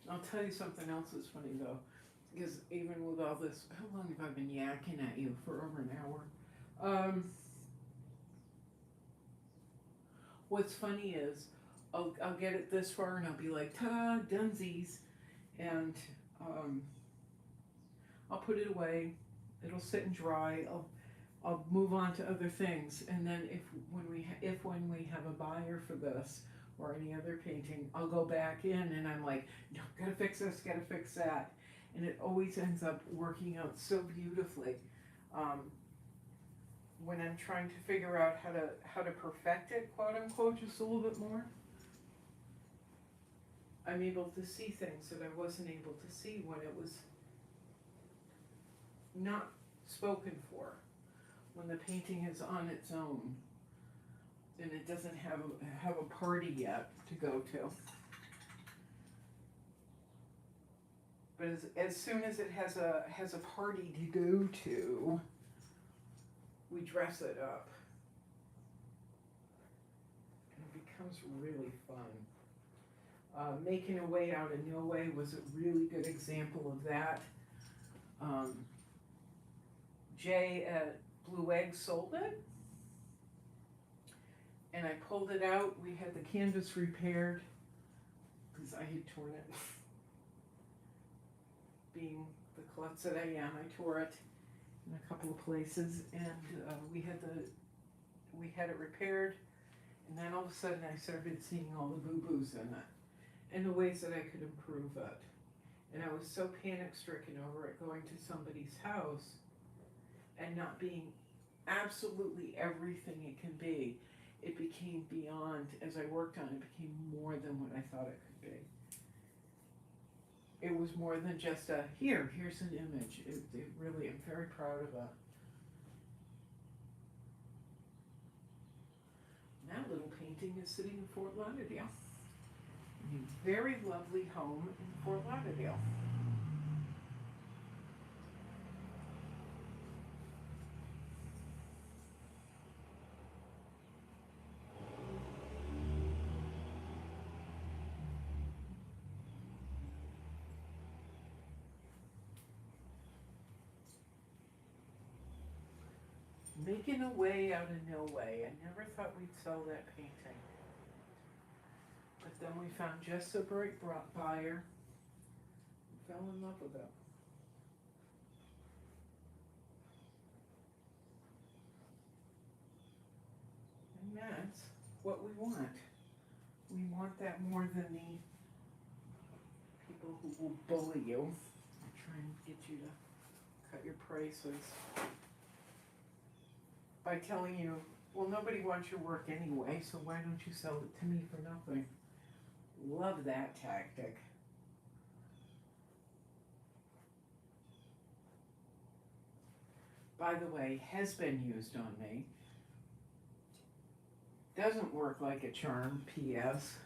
I'll tell you something else that's funny though, because even with all this, how long have I been yakking at you? For over an hour. What's funny is, I'll get it this far and I'll be like, ta-da, dunsies, and I'll put it away. It'll sit and dry. I'll move on to other things, and then when we have a buyer for this or any other painting, I'll go back in and I'm like, no, gotta fix this, gotta fix that, and it always ends up working out so beautifully. When I'm trying to figure out how to perfect it, quote unquote, just a little bit more, I'm able to see things that I wasn't able to see when it was not spoken for, when the painting is on its own and it doesn't have a party yet to go to. But as soon as it has a party to go to, we dress it up. becomes really fun. Making a Way Out of No Way was a really good example of that. Jay at Blue Egg sold it, and I pulled it out. We had the canvas repaired because I had torn it. Being the klutz that I am, I tore it in a couple of places, and we had it repaired, and then all of a sudden I started seeing all the boo-boos in it and the ways that I could improve it. And I was so panic-stricken over it going to somebody's house and not being absolutely everything it can be. It became beyond, as I worked on it, became more than what I thought it could be. It was more than just a, here's an image. It really, I'm very proud of it. That little painting is sitting in Fort Lauderdale. A very lovely home in Fort Lauderdale. Making a Way Out of No Way. I never thought we'd sell that painting. But then we found just a bright buyer and fell in love with it. And that's what we want. We want that more than the people who will bully you and try and get you to cut your prices by telling you, well, nobody wants your work anyway, so why don't you sell it to me for nothing? Love that tactic. By the way, has been used on me. Doesn't work like a charm, P.S.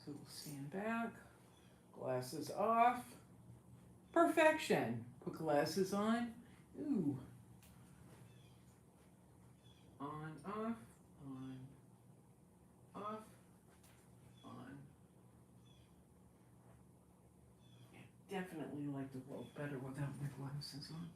So we'll stand back, glasses off, perfection. Put glasses on, ooh. On, off, on, off, on. I definitely like the world better without my glasses on.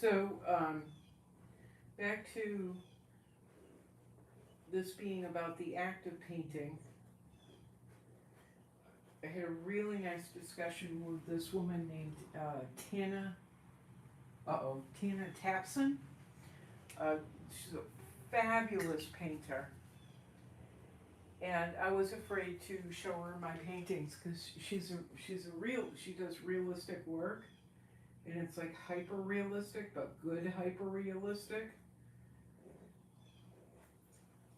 So, back to this being about the act of painting. I had a really nice discussion with this woman named Tana Tapson. She's a fabulous painter. And I was afraid to show her my paintings because she does realistic work. And it's like hyper realistic, but good hyper realistic.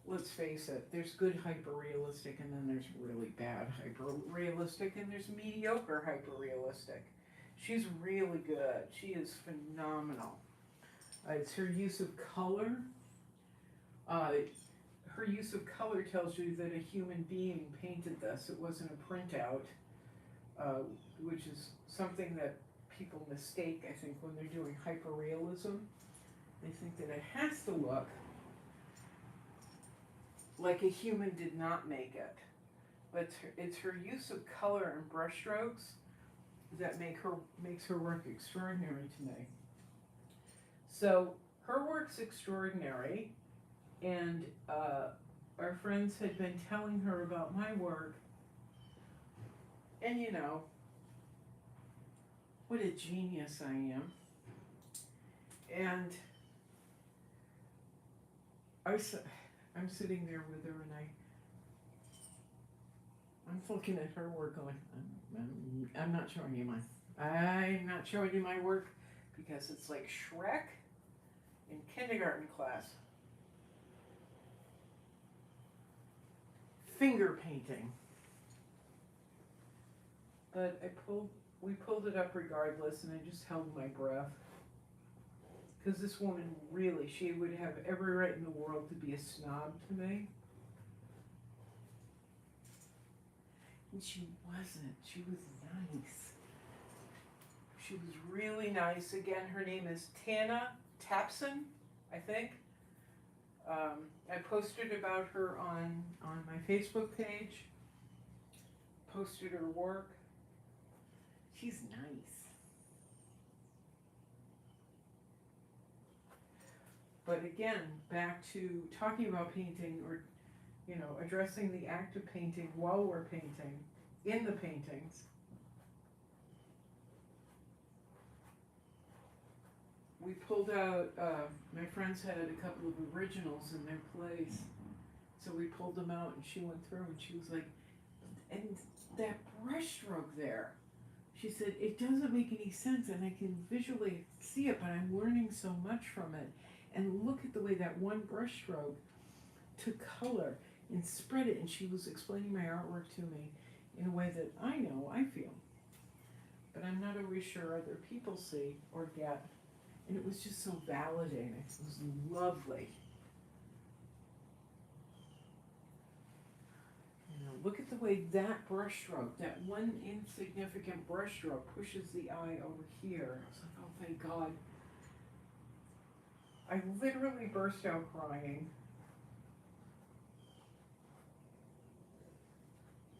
let's face it, there's good hyper-realistic and then there's really bad hyper-realistic and there's mediocre hyper-realistic. She's really good. She is phenomenal. It's her use of color. Her use of color tells you that a human being painted this. It wasn't a printout, which is something that people mistake, I think, when they're doing hyperrealism. They think that it has to look like a human did not make it. But it's her use of color and brushstrokes that makes her work extraordinary to me. So her work's extraordinary, and our friends had been telling her about my work, and you know, what a genius I am. And I'm sitting there with her, and I'm looking at her work going, I'm not showing you mine. I'm not showing you my work because it's like Shrek in kindergarten class. Finger painting. But we pulled it up regardless, and I just held my breath. Because this woman really, she would have every right in the world to be a snob to me. And she wasn't. She was nice. She was really nice. Again, her name is Tana Tapson, I think. I posted about her on my Facebook page. Posted her work. She's nice. But again, back to talking about painting, or, you know, addressing the act of painting while we're painting, in the paintings. We pulled out, my friends had a couple of originals in their place, so we pulled them out, and she went through and she was like, and that brush stroke there, she said, it doesn't make any sense, and I can visually see it, but I'm learning so much from it. And look at the way that one brush stroke took color and spread it, and she was explaining my artwork to me in a way that I know, I feel, but I'm not always sure other people see or get. And it was just so validating. It was lovely. You know, look at the way that brush stroke, that one insignificant brush stroke, pushes the eye over here. I was like, oh, thank God. I literally burst out crying.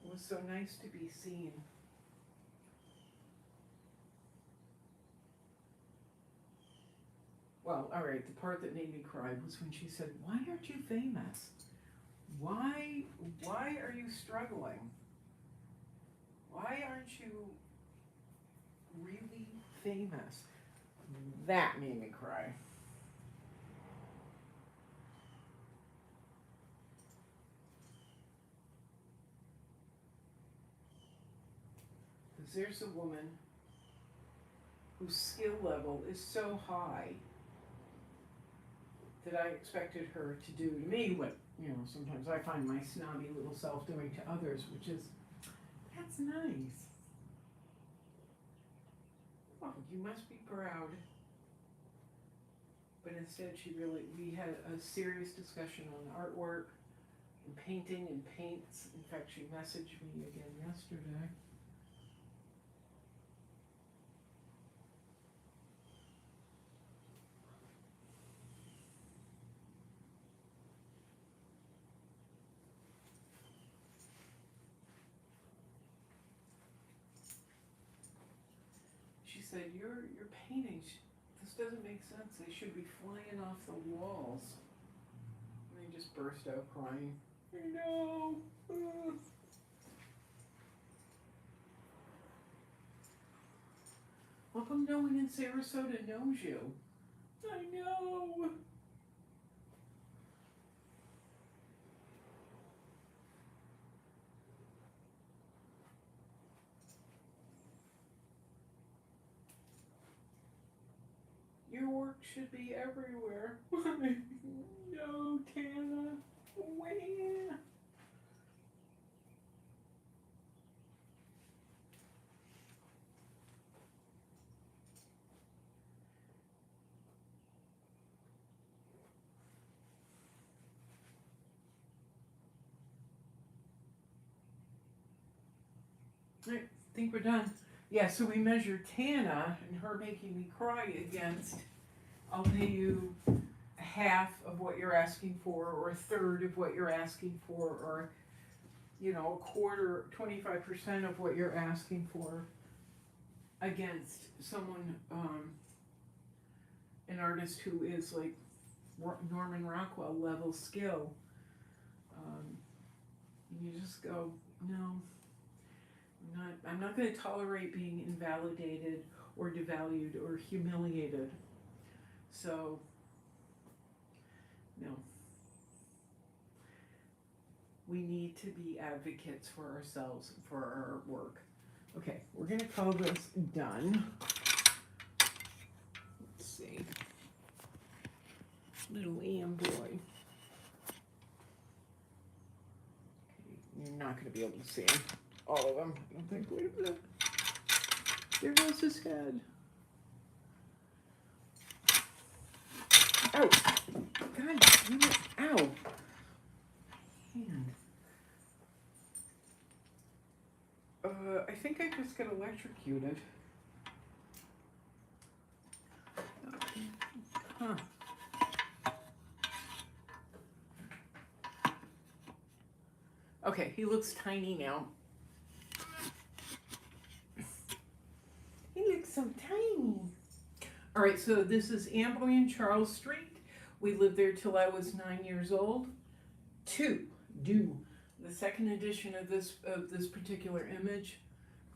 It was so nice to be seen. Well, all right, the part that made me cry was when she said, why aren't you famous? Why are you struggling? Why aren't you really famous? That made me cry. Because there's a woman whose skill level is so high that I expected her to do to me what, you know, sometimes I find my snobby little self doing to others, which is, that's nice. Oh, you must be proud. But instead we had a serious discussion on artwork and painting and paints. In fact, she messaged me again yesterday. She said, your paintings, this doesn't make sense. They should be flying off the walls. And I just burst out crying. I know. How come no one in Sarasota knows you? I know. Your work should be everywhere. No, Tana. I think we're done. Yeah, so we measured Tana and her making me cry against, I'll pay you half of what you're asking for, or a third of what you're asking for, or, you know, a quarter, 25% of what you're asking for, against someone, an artist who is like Norman Rockwell level skill. And you just go, no, I'm not going to tolerate being invalidated or devalued or humiliated. So, no. We need to be advocates for ourselves, for our work. Okay, we're going to call this done. Let's see. Little Am boy. Okay, you're not going to be able to see him. All of them. I don't think. Wait a minute. There goes his head. Ow! God damn it. Ow! Hand. I think I just got electrocuted. Huh. Okay, he looks tiny now. He looks so tiny. All right, so this is Amboy and Charles Street. We lived there till I was 9 years old. The second edition of this particular image.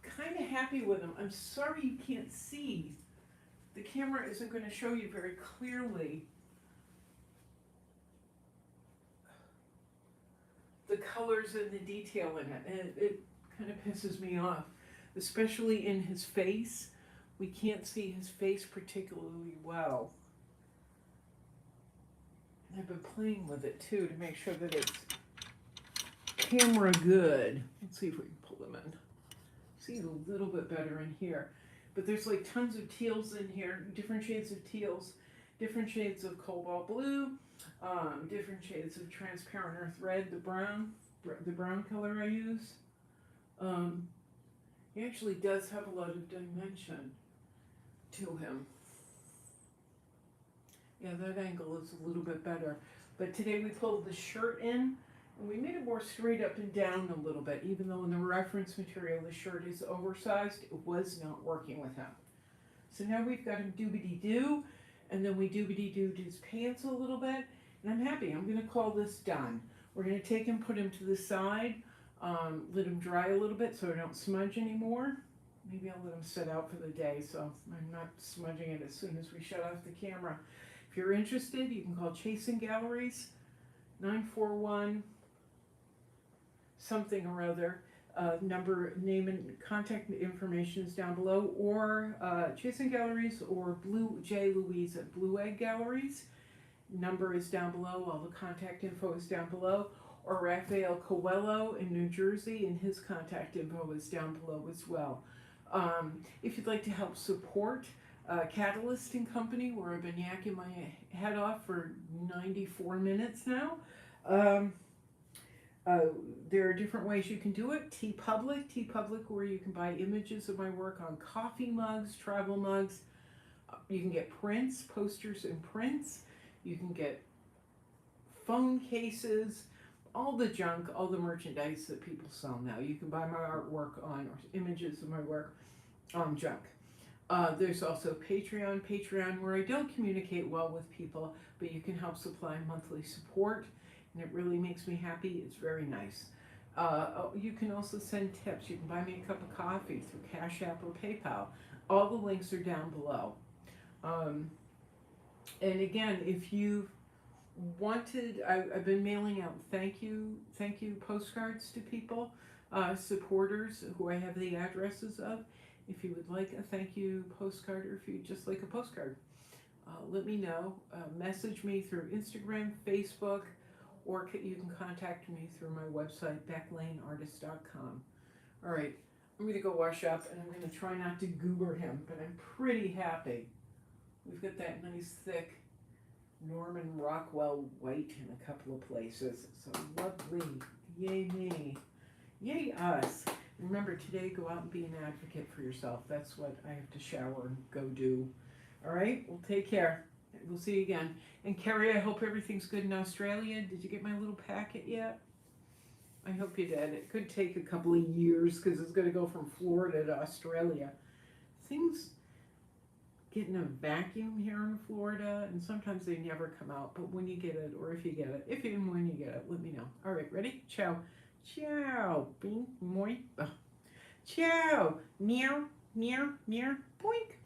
Kind of happy with them. I'm sorry you can't see. The camera isn't going to show you very clearly the colors and the detail in it, and it kind of pisses me off, especially in his face. We can't see his face particularly well. And I've been playing with it too to make sure that it's camera good. Let's see if we can pull them in. See it a little bit better in here. But there's like tons of teals in here, different shades of teals, different shades of cobalt blue, different shades of transparent earth red, the brown color I use. He actually does have a lot of dimension to him. Yeah, that angle is a little bit better. But today we pulled the shirt in, and we made it more straight up and down a little bit, even though in the reference material the shirt is oversized. It was not working with him. So now we've got him doobity-doo, and then we doobity-dooed his pants a little bit, and I'm happy. I'm going to call this done. We're going to take him, put him to the side, let him dry a little bit so I don't smudge anymore. Maybe I'll let him sit out for the day so I'm not smudging it as soon as we shut off the camera. If you're interested, you can call Chasing Galleries, 941 something or other. Number, name, and contact information is down below, or Chasing Galleries or Blue J. Louise at Blue Egg Galleries. Number is down below. All the contact info is down below. Or Raphael Coelho in New Jersey, and his contact info is down below as well. If you'd like to help support Catalyst and Company, where I've been yakking my head off for 94 minutes now, there are different ways you can do it. TeePublic, where you can buy images of my work on coffee mugs, travel mugs. You can get prints, posters and prints. You can get phone cases, all the junk, all the merchandise that people sell now. You can buy my artwork on, or images of my work on junk. There's also Patreon, where I don't communicate well with people, but you can help supply monthly support, and it really makes me happy. It's very nice. You can also send tips. You can buy me a cup of coffee through Cash App or PayPal. All the links are down below. And again, if you wanted, I've been mailing out thank you postcards to people, supporters who I have the addresses of. If you would like a thank you postcard, or if you just like a postcard, let me know. Message me through Instagram, Facebook, or you can contact me through my website, becklaneartist.com. All right, I'm going to go wash up, and I'm going to try not to goober him, but I'm pretty happy. We've got that nice thick Norman Rockwell white in a couple of places. So lovely. Yay me. Yay us. Remember today, go out and be an advocate for yourself. That's what I have to shower and go do. All right, well, take care. We'll see you again. And Carrie, I hope everything's good in Australia. Did you get my little packet yet? I hope you did. It could take a couple of years because it's going to go from Florida to Australia. Things get in a vacuum here in Florida, and sometimes they never come out. But when you get it, or if you get it, if and when you get it, let me know. All right, ready? Ciao. Ciao. Bing, moi. Ciao. Meow, meow, meow. Boink.